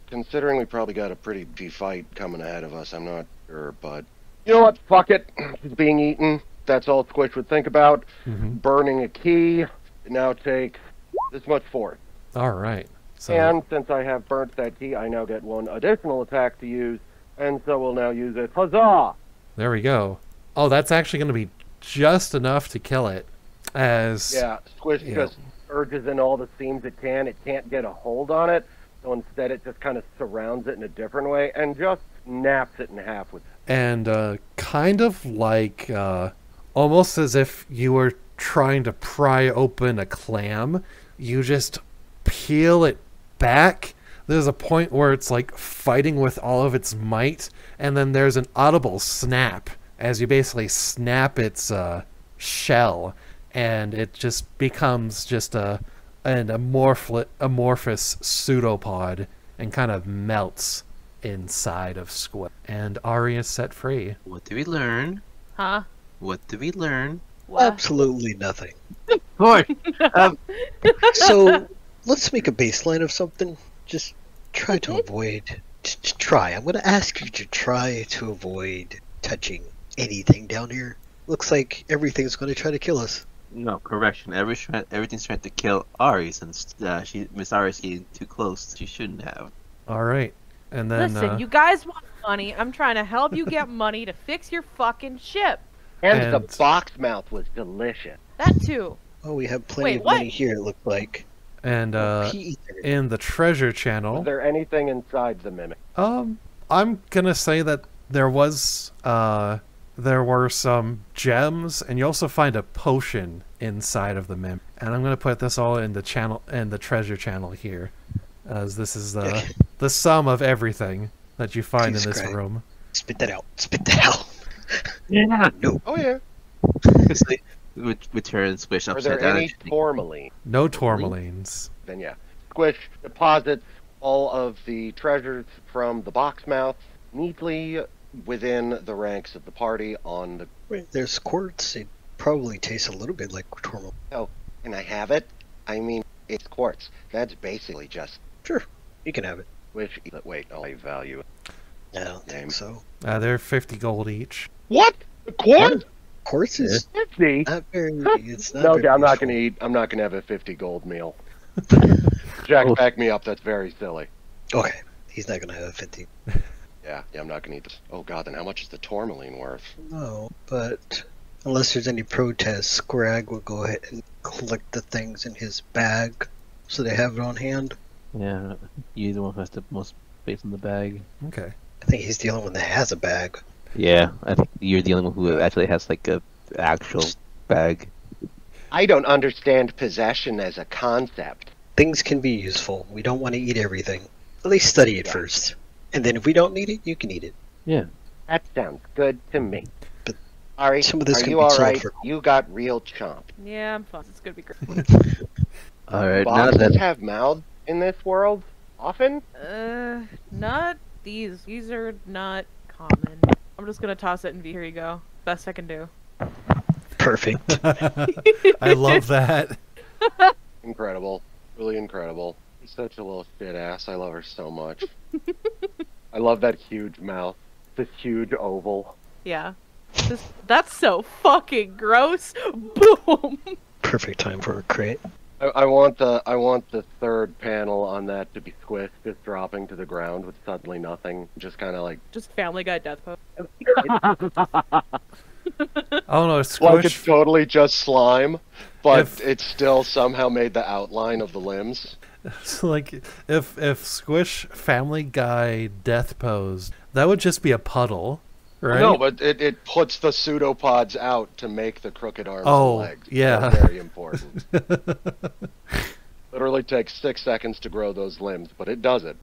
Considering we probably got a pretty beefy fight coming ahead of us, I'm not sure, but... You know what? Fuck it. It's being eaten. That's all Squish would think about. Mhm. Burning a key. It now takes this much force. All right. So And since I have burnt that key, I now get 1 additional attack to use, and so we'll now use it. Huzzah! there we go. Oh, that's actually going to be just enough to kill it. As Yeah, Squish Yeah. just urges in all the seams it can. It can't get a hold on it, so instead it just kind of surrounds it in a different way and just snaps it in half with... and kind of like almost as if you were trying to pry open a clam, you just peel it back. There's a point where it's like fighting with all of its might, and then there's an audible snap as you basically snap its shell, and it just becomes just an amorphous pseudopod and kind of melts inside of Squish. And Ari is set free. What did we learn? Huh? What did we learn? What? Absolutely nothing. Of course. So let's make a baseline of something. Just try to avoid. Just try. I'm going to ask you to try to avoid touching anything down here. Looks like everything's going to try to kill us. No, correction. Everything's trying to kill Ari since Miss Ari's getting too close. She shouldn't have. All right. And then Listen, you guys want money. I'm trying to help you get money to fix your fucking ship. And the And- box mouth was delicious. That too. Oh, we have plenty Wait, of what? money here, it looks like. and Pea eater. in the treasure Was channel, there anything inside the mimic? I'm gonna say that there were some gems, and you also find a potion inside of the mim. And I'm gonna put this all in the treasure channel here, as this is the sum of everything that you find in this Skrag. room. Spit that out. Spit that out. Yeah. No. Oh yeah. We turn Squish Are upside there down. any tourmaline? No tourmalines. Then yeah. Squish deposits all of the treasures from the box mouth neatly within the ranks of the party on the... Wait, there's quartz. It probably tastes a little bit like tourmaline. And I have it. I mean, it's quartz. That's basically just... Sure, you can have it. Which... Wait, I value it. I don't think so. They're 50 gold each. What? The quartz? Quartz is 50? not very. It's not. No, very I'm not useful. going to eat. I'm not going to have a 50 gold meal. Jack, back me up. That's very silly. Okay, he's not gonna have 50. Yeah, Yeah, I'm not gonna eat this. Oh god, then how much is the tourmaline worth? No, but unless there's any protest, Skrag will go ahead and collect the things in his bag so they have it on hand. Yeah, you're the one who has the most space in the bag. Okay. I think he's the only one that has a bag. Yeah, I think you're the only one who actually has like a actual bag. I don't understand possession as a concept. Things can be useful. We don't want to eat everything. At least study it first. And then if we don't need it, you can eat it. Yeah. That sounds good to me. But Ari, some of this are can you be sold alright? for- You got real chomp. Yeah, I'm fine. It's gonna be great. Alright, now Boxes that have mouths in this world? Often? Not these. These are not common. I'm just gonna toss it and here you go. Best I can do. Perfect. I love that. Incredible. Really incredible. He's such a little shit ass. I love her so much. I love that huge mouth. This huge oval. Yeah. That's so fucking gross. Boom. Perfect time for a crate. I want the third panel on that to be squished, just dropping to the ground with suddenly nothing. Just kind of like Just Family Guy death pose. Oh no, like Squish. it's totally just slime, but If- it still somehow made the outline of the limbs. It's like if Squish Family Guy death pose, that would just be a puddle, right? No, but it puts the pseudopods out to make the crooked arms Oh, and legs. yeah. They're very important. Literally takes 6 seconds to grow those limbs, but it does it.